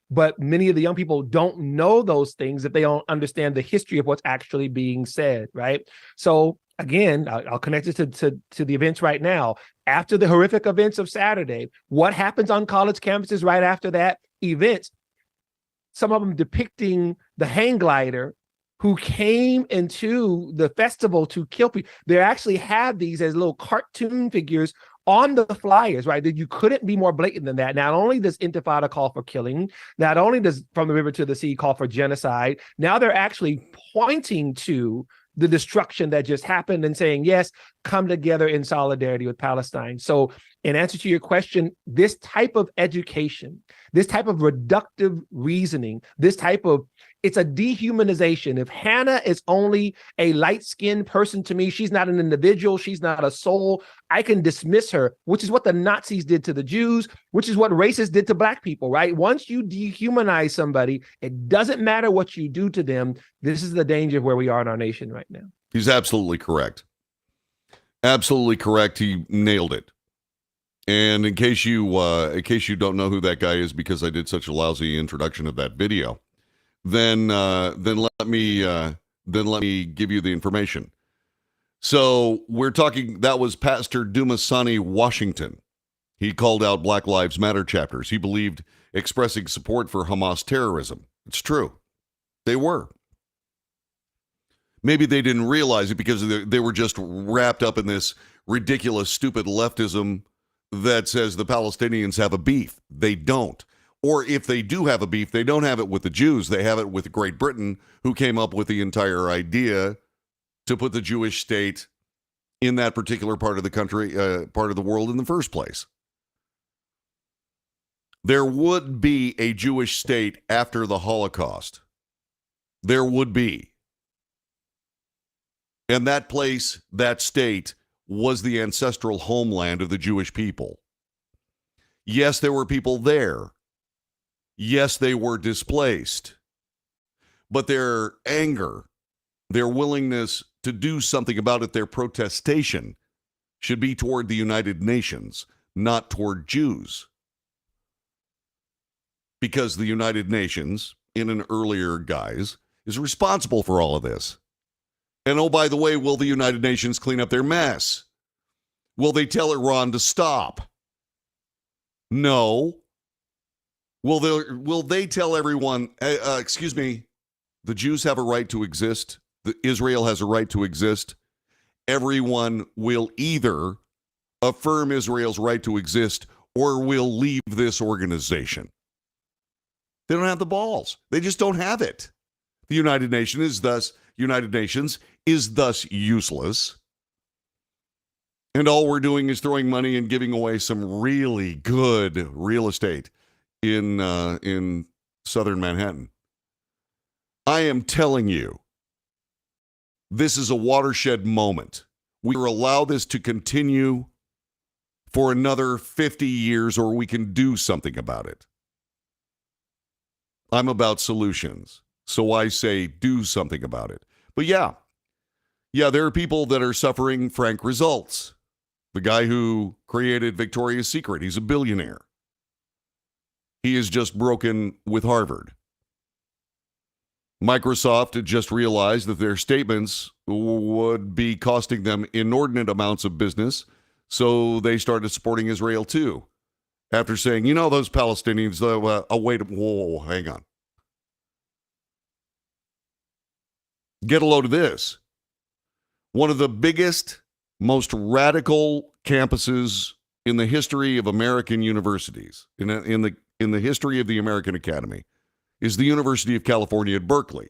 but many of the young people don't know those things if they don't understand the history of what's actually being said, right? So again, I'll connect it to the events right now. After the horrific events of Saturday, what happens on college campuses right after that? Events, some of them depicting the hang glider who came into the festival to kill people. They actually have these as little cartoon figures on the flyers, right? That you couldn't be more blatant than that. Not only does Intifada call for killing, not only does From the River to the Sea call for genocide, now they're actually pointing to the destruction that just happened and saying, yes, come together in solidarity with Palestine. So in answer to your question, this type of education, this type of reductive reasoning, this type of, it's a dehumanization. If Hannah is only a light-skinned person to me, she's not an individual, she's not a soul, I can dismiss her, which is what the Nazis did to the Jews, which is what racists did to Black people, right? Once you dehumanize somebody, it doesn't matter what you do to them. This is the danger of where we are in our nation right now. He's absolutely correct. Absolutely correct. He nailed it. And in case you don't know who that guy is because I did such a lousy introduction of that video, then let me then let me give you the information. So we're talking, that was Pastor Dumasani Washington. He called out Black Lives Matter chapters. He believed expressing support for Hamas terrorism. It's true. They were. Maybe they didn't realize it because they were just wrapped up in this ridiculous, stupid leftism that says the Palestinians have a beef. They don't. Or if they do have a beef, they don't have it with the Jews. They have it with Great Britain, who came up with the entire idea to put the Jewish state in that particular part of the country, part of the world in the first place. There would be a Jewish state after the Holocaust. There would be. And that place, that state, was the ancestral homeland of the Jewish people. Yes, there were people there. Yes, they were displaced. But their anger, their willingness to do something about it, their protestation, should be toward the United Nations, not toward Jews. Because the United Nations, in an earlier guise, is responsible for all of this. And oh, by the way, will the United Nations clean up their mess? Will they tell Iran to stop? No. Will they tell everyone, excuse me, the Jews have a right to exist, Israel has a right to exist? Everyone will either affirm Israel's right to exist or will leave this organization. They don't have the balls. They just don't have it. The United Nations is thus useless. And all we're doing is throwing money and giving away some really good real estate in southern Manhattan. I am telling you, this is a watershed moment. We will allow this to continue for another 50 years, or we can do something about it. I'm about solutions, so I say do something about it. But yeah, there are people that are suffering frank results. The guy who created Victoria's Secret, he's a billionaire. He is just broken with Harvard. Microsoft had just realized that their statements would be costing them inordinate amounts of business, so they started supporting Israel too. After saying, those Palestinians, whoa, hang on. Get a load of this. One of the biggest, most radical campuses in the history of American universities, in the history of the American Academy, is the University of California at Berkeley.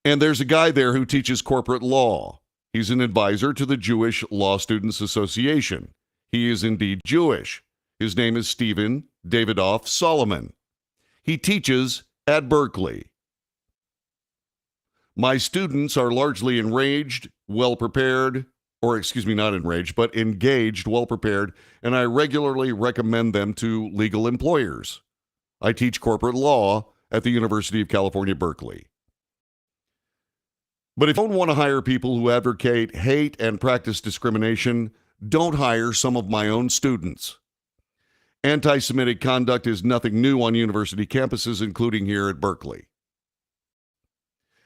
And there's a guy there who teaches corporate law. He's an advisor to the Jewish Law Students Association. He is indeed Jewish. His name is Stephen Davidoff Solomon. He teaches at Berkeley. My students are largely enraged, well-prepared, not enraged, but engaged, well-prepared, and I regularly recommend them to legal employers. I teach corporate law at the University of California, Berkeley. But if you don't want to hire people who advocate hate and practice discrimination, don't hire some of my own students. Anti-Semitic conduct is nothing new on university campuses, including here at Berkeley.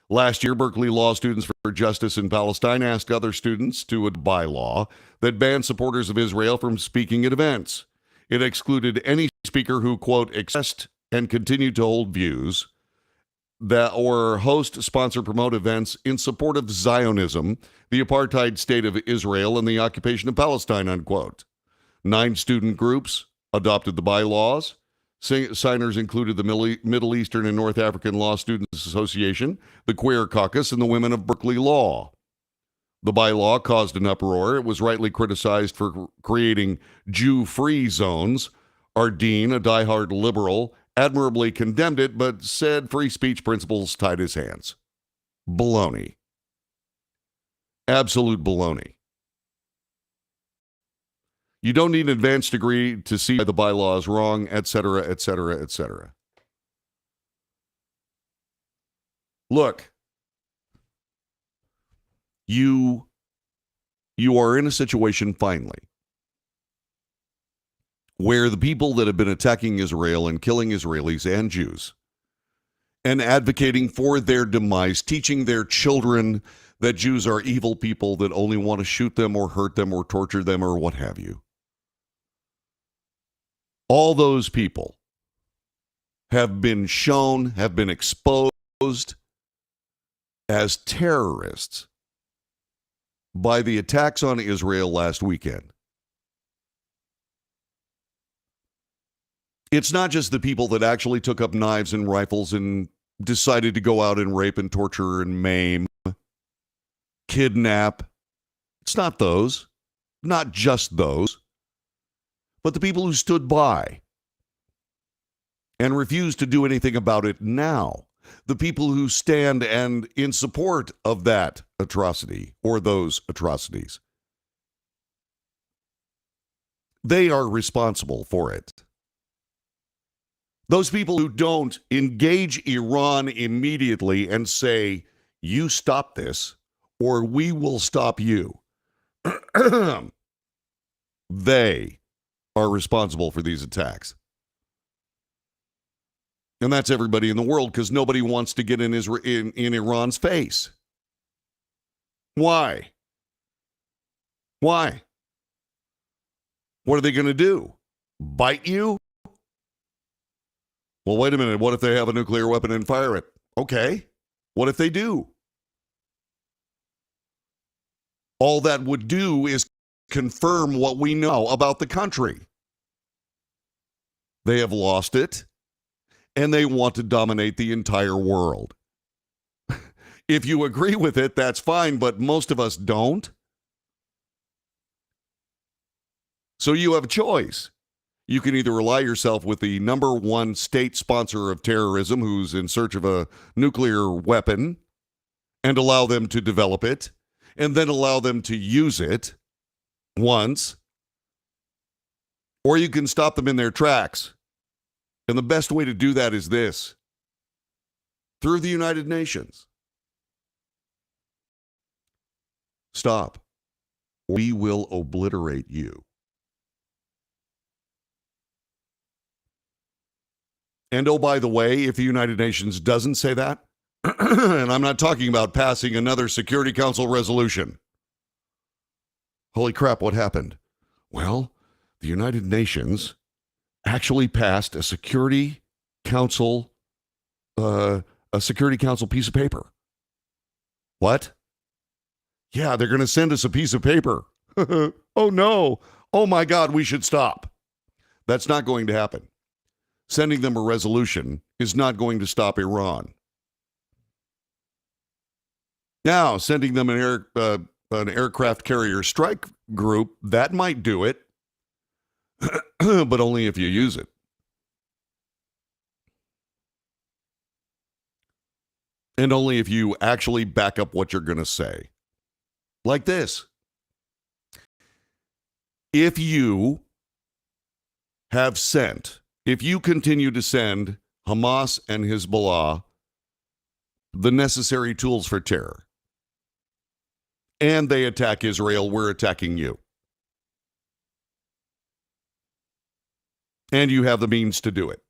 Last year, Berkeley Law Students for Justice in Palestine asked other students to adopt a bylaw that banned supporters of Israel from speaking at events. It excluded any speaker who, quote, expressed and continued to hold views that or host, sponsor, promote events in support of Zionism, the apartheid state of Israel, and the occupation of Palestine, unquote. 9 student groups adopted the bylaws. Signers included the Middle Eastern and North African Law Students Association, the Queer Caucus, and the Women of Berkeley Law. The bylaw caused an uproar. It was rightly criticized for creating Jew-free zones. Our dean, a diehard liberal, admirably condemned it, but said free speech principles tied his hands. Baloney. Absolute baloney. You don't need an advanced degree to see the bylaw is wrong, etc., etc., etc. Look, you are in a situation finally where the people that have been attacking Israel and killing Israelis and Jews and advocating for their demise, teaching their children that Jews are evil people that only want to shoot them or hurt them or torture them or what have you. All those people have been shown, have been exposed as terrorists by the attacks on Israel last weekend. It's not just the people that actually took up knives and rifles and decided to go out and rape and torture and maim, kidnap. It's not those, not just those, but the people who stood by and refused to do anything about it now. The people who stand and in support of that atrocity or those atrocities. They are responsible for it. Those people who don't engage Iran immediately and say, you stop this or we will stop you. They are responsible for these attacks. And that's everybody in the world, because nobody wants to get in Iran's face. Why? Why? What are they going to do? Bite you? Well, wait a minute. What if they have a nuclear weapon and fire it? Okay. What if they do? All that would do is confirm what we know about the country. They have lost it, and they want to dominate the entire world. If you agree with it, that's fine, but most of us don't. So you have a choice. You can either ally yourself with the number one state sponsor of terrorism who's in search of a nuclear weapon and allow them to develop it and then allow them to use it once, or you can stop them in their tracks. And the best way to do that is this: through the United Nations. Stop. We will obliterate you. And oh, by the way, if the United Nations doesn't say that, and I'm not talking about passing another Security Council resolution. Holy crap, what happened? Well, the United Nations actually passed a Security Council piece of paper. What? Yeah, they're going to send us a piece of paper. Oh no. Oh my God, we should stop. That's not going to happen. Sending them a resolution is not going to stop Iran. Now, sending them an aircraft carrier strike group, that might do it, but only if you use it. And only if you actually back up what you're going to say. Like this. If you have sent, if you continue to send Hamas and Hezbollah the necessary tools for terror, and they attack Israel, we're attacking you. And you have the means to do it.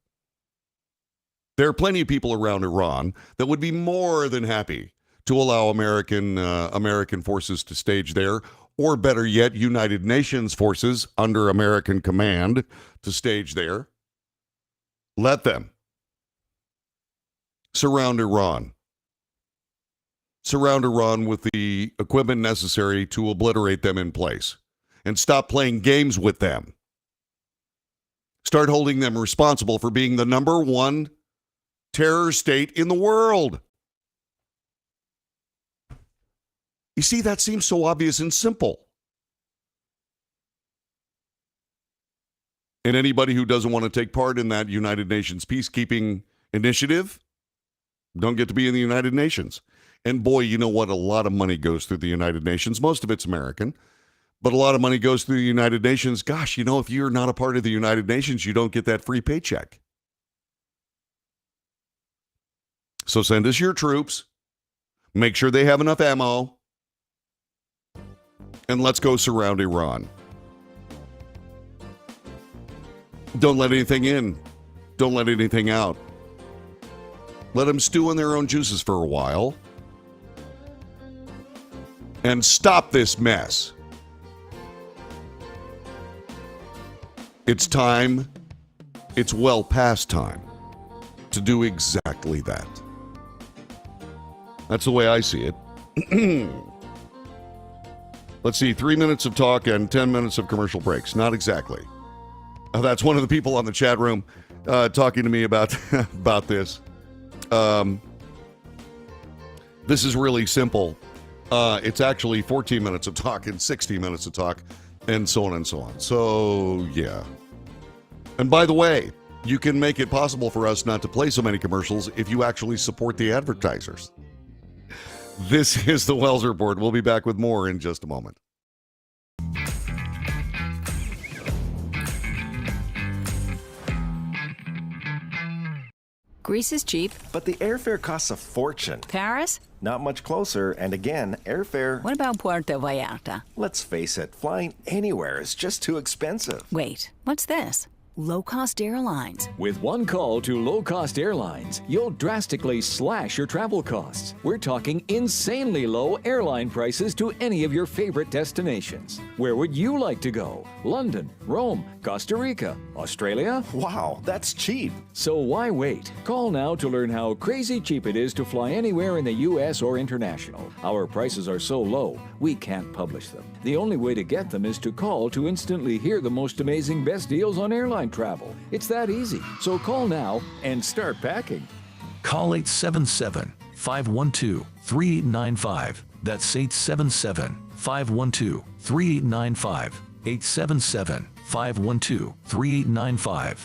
There are plenty of people around Iran that would be more than happy to allow American forces to stage there, or better yet, United Nations forces under American command to stage there. Let them. Surround Iran. Surround Iran with the equipment necessary to obliterate them in place. And stop playing games with them. Start holding them responsible for being the number one terror state in the world. You see, that seems so obvious and simple. And anybody who doesn't want to take part in that United Nations peacekeeping initiative don't get to be in the United Nations. And boy, you know what? A lot of money goes through the United Nations. Most of it's American, but a lot of money goes through the United Nations. Gosh, you know, if you're not a part of the United Nations, you don't get that free paycheck. So send us your troops. Make sure they have enough ammo. And let's go surround Iran. Don't let anything in. Don't let anything out. Let them stew in their own juices for a while. And stop this mess. It's time, it's well past time to do exactly that. That's the way I see it. Let's see, 3 minutes of talk and 10 minutes of commercial breaks. Not exactly. That's one of the people on the chat room talking to me about about this. This is really simple. It's actually 14 minutes of talk and 60 minutes of talk and so on and so on. So, yeah. And by the way, you can make it possible for us not to play so many commercials if you actually support the advertisers. This is the Wells Report. We'll be back with more in just a moment. Greece is cheap. But the airfare costs a fortune. Paris? Not much closer, and again, airfare... What about Puerto Vallarta? Let's face it, flying anywhere is just too expensive. Wait, what's this? Low-cost airlines. With one call to low-cost airlines, you'll drastically slash your travel costs. We're talking insanely low airline prices to any of your favorite destinations. Where would you like to go? London, Rome, Costa Rica, Australia? Wow, that's cheap. So why wait? Call now to learn how crazy cheap it is to fly anywhere in the U.S. or international. Our prices are so low, we can't publish them. The only way to get them is to call to instantly hear the most amazing best deals on airline travel. It's that easy. So call now and start packing. Call 877-512-3895. That's 877-512-3895. 877-512-3895.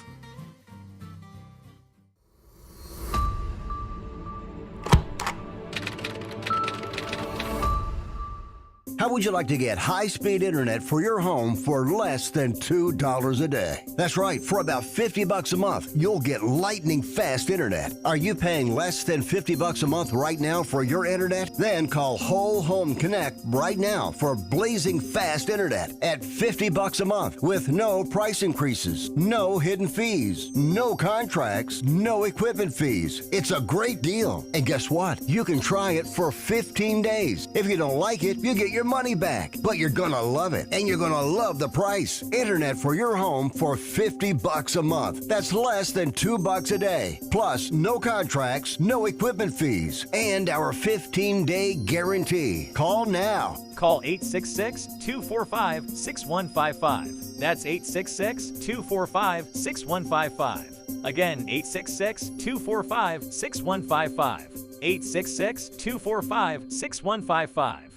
How would you like to get high-speed internet for your home for less than $2 a day? That's right, for about $50 a month, you'll get lightning-fast internet. Are you paying less than $50 a month right now for your internet? Then call Whole Home Connect right now for blazing fast internet at $50 a month with no price increases, no hidden fees, no contracts, no equipment fees. It's a great deal. And guess what? You can try it for 15 days. If you don't like it, you get your money back, but you're gonna love it, and you're gonna love the price. Internet for your home for $50 a month. That's less than $2 a day. Plus, no contracts, no equipment fees, and our 15-day guarantee. Call now. Call 866-245-6155. That's 866-245-6155. Again, 866-245-6155. 866-245-6155.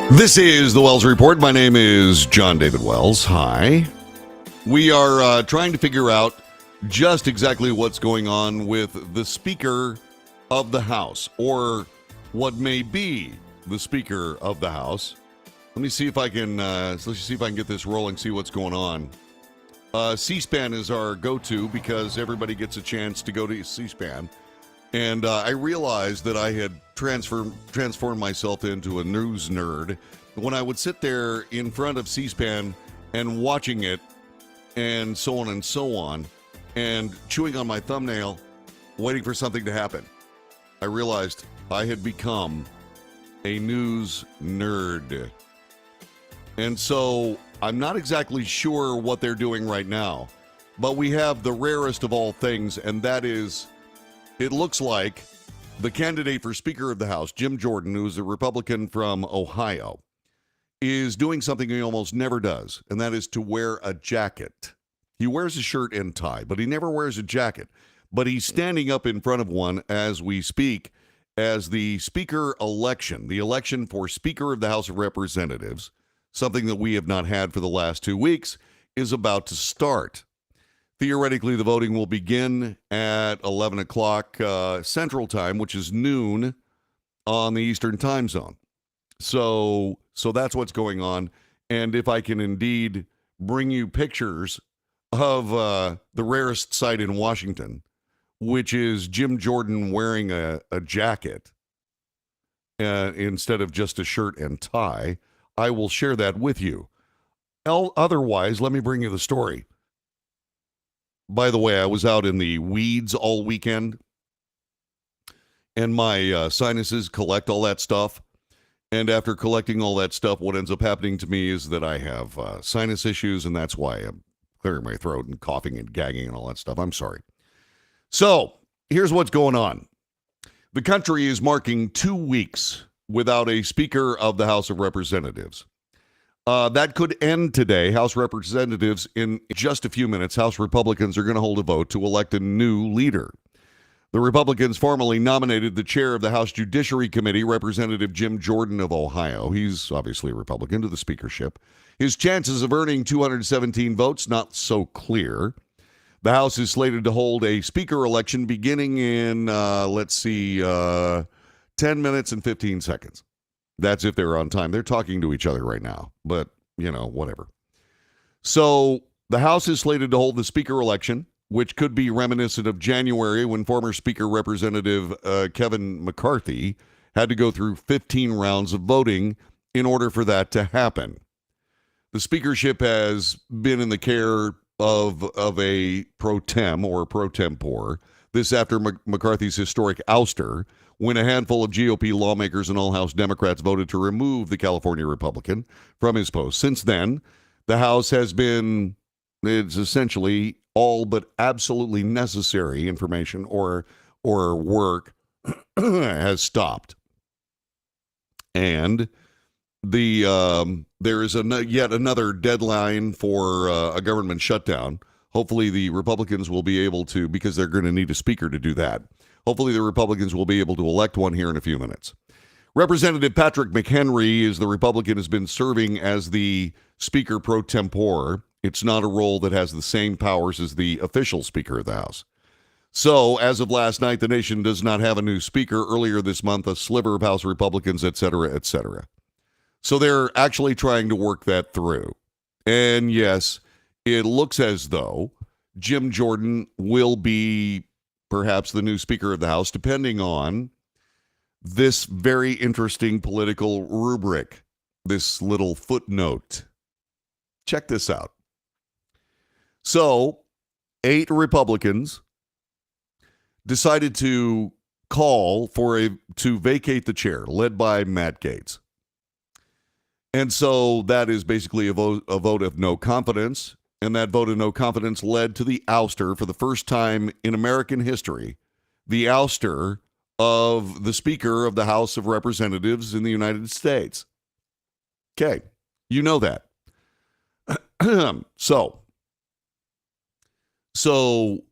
This is the Wells Report. My name is John David Wells. Hi. We are trying to figure out just exactly what's going on with the Speaker of the House, or what may be the Speaker of the House. Let me see if I can. Let's see if I can get this rolling. See what's going on. C-SPAN is our go-to because everybody gets a chance to go to C-SPAN. And I realized that I had transformed myself into a news nerd when I would sit there in front of C-SPAN and watching it and so on, and chewing on my thumbnail, waiting for something to happen. I realized I had become a news nerd. And so I'm not exactly sure what they're doing right now, but we have the rarest of all things, and that is, it looks like the candidate for Speaker of the House, Jim Jordan, who's a Republican from Ohio, is doing something he almost never does, and that is to wear a jacket. He wears a shirt and tie, but he never wears a jacket. But he's standing up in front of one as we speak, as the speaker election, the election for Speaker of the House of Representatives, something that we have not had for the last 2 weeks, is about to start. Theoretically, the voting will begin at 11 o'clock Central Time, which is noon on the Eastern Time Zone. So that's what's going on. And if I can indeed bring you pictures of the rarest sight in Washington, which is Jim Jordan wearing a jacket instead of just a shirt and tie, I will share that with you. Otherwise, let me bring you the story. By the way, I was out in the weeds all weekend, and my sinuses collect all that stuff. And after collecting all that stuff, what ends up happening to me is that I have sinus issues, and that's why I'm clearing my throat and coughing and gagging and all that stuff. I'm sorry. So here's what's going on. The country is marking 2 weeks without a Speaker of the House of Representatives. That could end today. House Representatives, in just a few minutes, House Republicans are going to hold a vote to elect a new leader. The Republicans formally nominated the chair of the House Judiciary Committee, Representative Jim Jordan of Ohio. He's obviously a Republican, to the speakership. His chances of earning 217 votes, not so clear. The House is slated to hold a speaker election beginning in, 10 minutes and 15 seconds. That's if they're on time. They're talking to each other right now, but, whatever. So the House is slated to hold the speaker election, which could be reminiscent of January when former Speaker Representative Kevin McCarthy had to go through 15 rounds of voting in order for that to happen. The speakership has been in the care of a pro tem or pro tempore. This after McCarthy's historic ouster, when a handful of GOP lawmakers and all House Democrats voted to remove the California Republican from his post. Since then, the House has been, it's essentially all but absolutely necessary information or work has stopped. And there is yet another deadline for a government shutdown. Hopefully the Republicans will be able to, because they're going to need a speaker to do that. Hopefully the Republicans will be able to elect one here in a few minutes. Representative Patrick McHenry is the Republican, has been serving as the Speaker pro tempore. It's not a role that has the same powers as the official Speaker of the House. So, as of last night, the nation does not have a new Speaker. Earlier this month, a sliver of House Republicans, et cetera, et cetera. So they're actually trying to work that through. And yes, it looks as though Jim Jordan will be perhaps the new Speaker of the House, depending on this very interesting political rubric, this little footnote. Check this out. So, 8 Republicans decided to call to vacate the chair, led by Matt Gaetz. And so that is basically a vote of no confidence. And that vote of no confidence led to the ouster, for the first time in American history, the ouster of the Speaker of the House of Representatives in the United States. Okay, you know that. So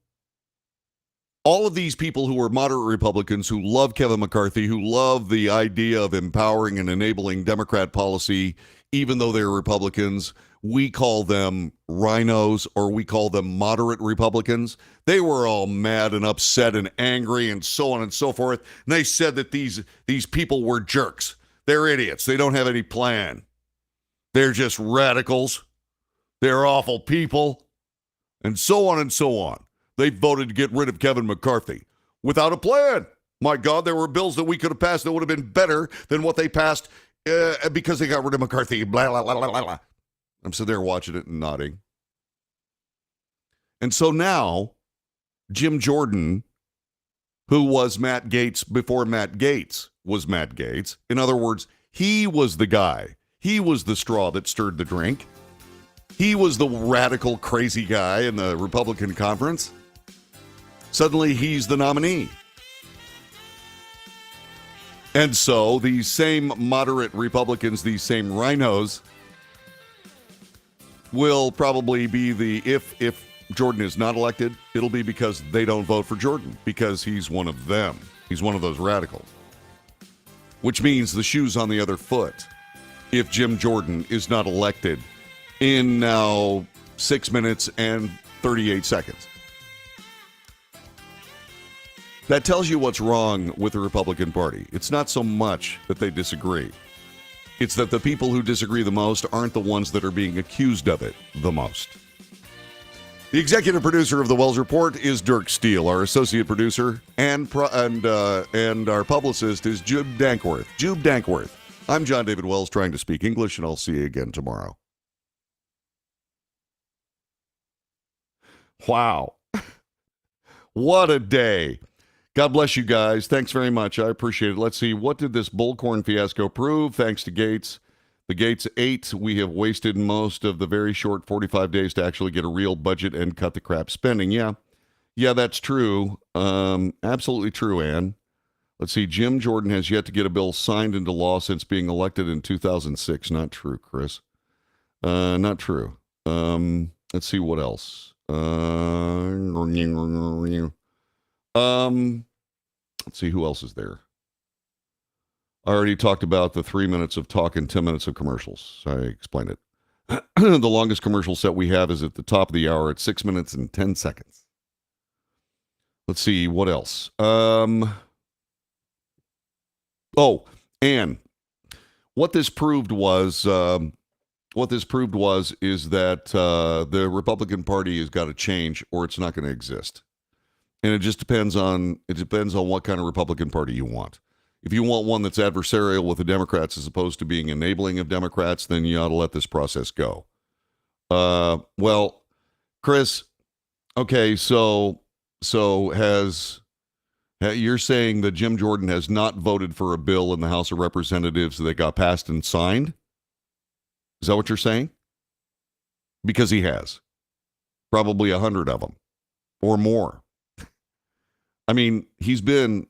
all of these people who are moderate Republicans, who love Kevin McCarthy, who love the idea of empowering and enabling Democrat policy, even though they're Republicans, we call them rhinos, or we call them moderate Republicans. They were all mad and upset and angry and so on and so forth. And they said that these people were jerks. They're idiots. They don't have any plan. They're just radicals. They're awful people. And so on and so on. They voted to get rid of Kevin McCarthy without a plan. My God, there were bills that we could have passed that would have been better than what they passed because they got rid of McCarthy. Blah, blah, blah, blah, blah. I'm sitting there watching it and nodding. And so now, Jim Jordan, who was Matt Gaetz before Matt Gaetz was Matt Gaetz, in other words, he was the guy. He was the straw that stirred the drink. He was the radical, crazy guy in the Republican conference. Suddenly, he's the nominee. And so, these same moderate Republicans, these same rhinos, will probably be the, if Jordan is not elected, it'll be because they don't vote for Jordan, because he's one of them. He's one of those radicals. Which means the shoe's on the other foot if Jim Jordan is not elected in now 6 minutes and 38 seconds. That tells you what's wrong with the Republican Party. It's not so much that they disagree. It's that the people who disagree the most aren't the ones that are being accused of it the most. The executive producer of the Wells Report is Dirk Steele. Our associate producer and our publicist is Jube Dankworth. Jube Dankworth. I'm John David Wells, trying to speak English, and I'll see you again tomorrow. Wow. What a day. God bless you guys. Thanks very much. I appreciate it. Let's see. What did this Bullcorn fiasco prove? Thanks to Gates. The Gates 8, we have wasted most of the very short 45 days to actually get a real budget and cut the crap spending. Yeah, that's true. Absolutely true, Ann. Let's see. Jim Jordan has yet to get a bill signed into law since being elected in 2006. Not true, Chris. Not true. Let's see what else. Let's see who else is there. I already talked about the 3 minutes of talk and 10 minutes of commercials. I explained it. The longest commercial set we have is at the top of the hour at 6 minutes and 10 seconds. Let's see what else. And what this proved was is that the Republican Party has got to change, or it's not going to exist. And it just depends on what kind of Republican Party you want. If you want one that's adversarial with the Democrats as opposed to being enabling of Democrats, then you ought to let this process go. Well, Chris, okay, so you're saying that Jim Jordan has not voted for a bill in the House of Representatives that got passed and signed? Is that what you're saying? Because he has. Probably 100 of them or more. I mean, he's been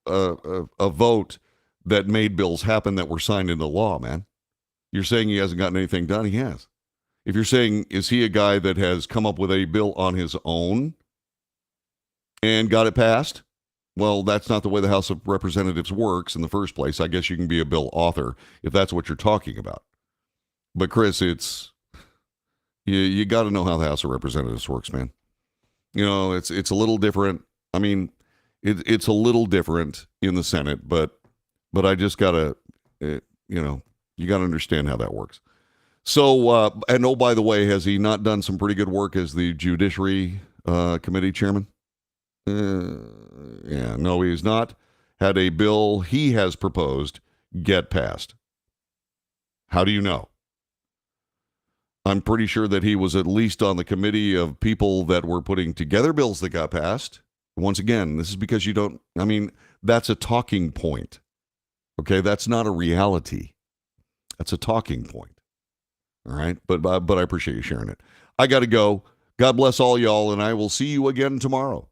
a vote that made bills happen that were signed into law, man. You're saying he hasn't gotten anything done? He has. If you're saying, is he a guy that has come up with a bill on his own and got it passed? Well, that's not the way the House of Representatives works in the first place. I guess you can be a bill author if that's what you're talking about. But Chris, you got to know how the House of Representatives works, man. You know, it's a little different. I mean, it's a little different in the Senate, but I just gotta, you gotta understand how that works. So, and oh, by the way, has he not done some pretty good work as the Judiciary Committee chairman? Yeah, no, he has not had a bill he has proposed get passed. How do you know? I'm pretty sure that he was at least on the committee of people that were putting together bills that got passed. Once again, this is because that's a talking point. Okay, that's not a reality. That's a talking point. All right, but I appreciate you sharing it. I got to go. God bless all y'all, and I will see you again tomorrow.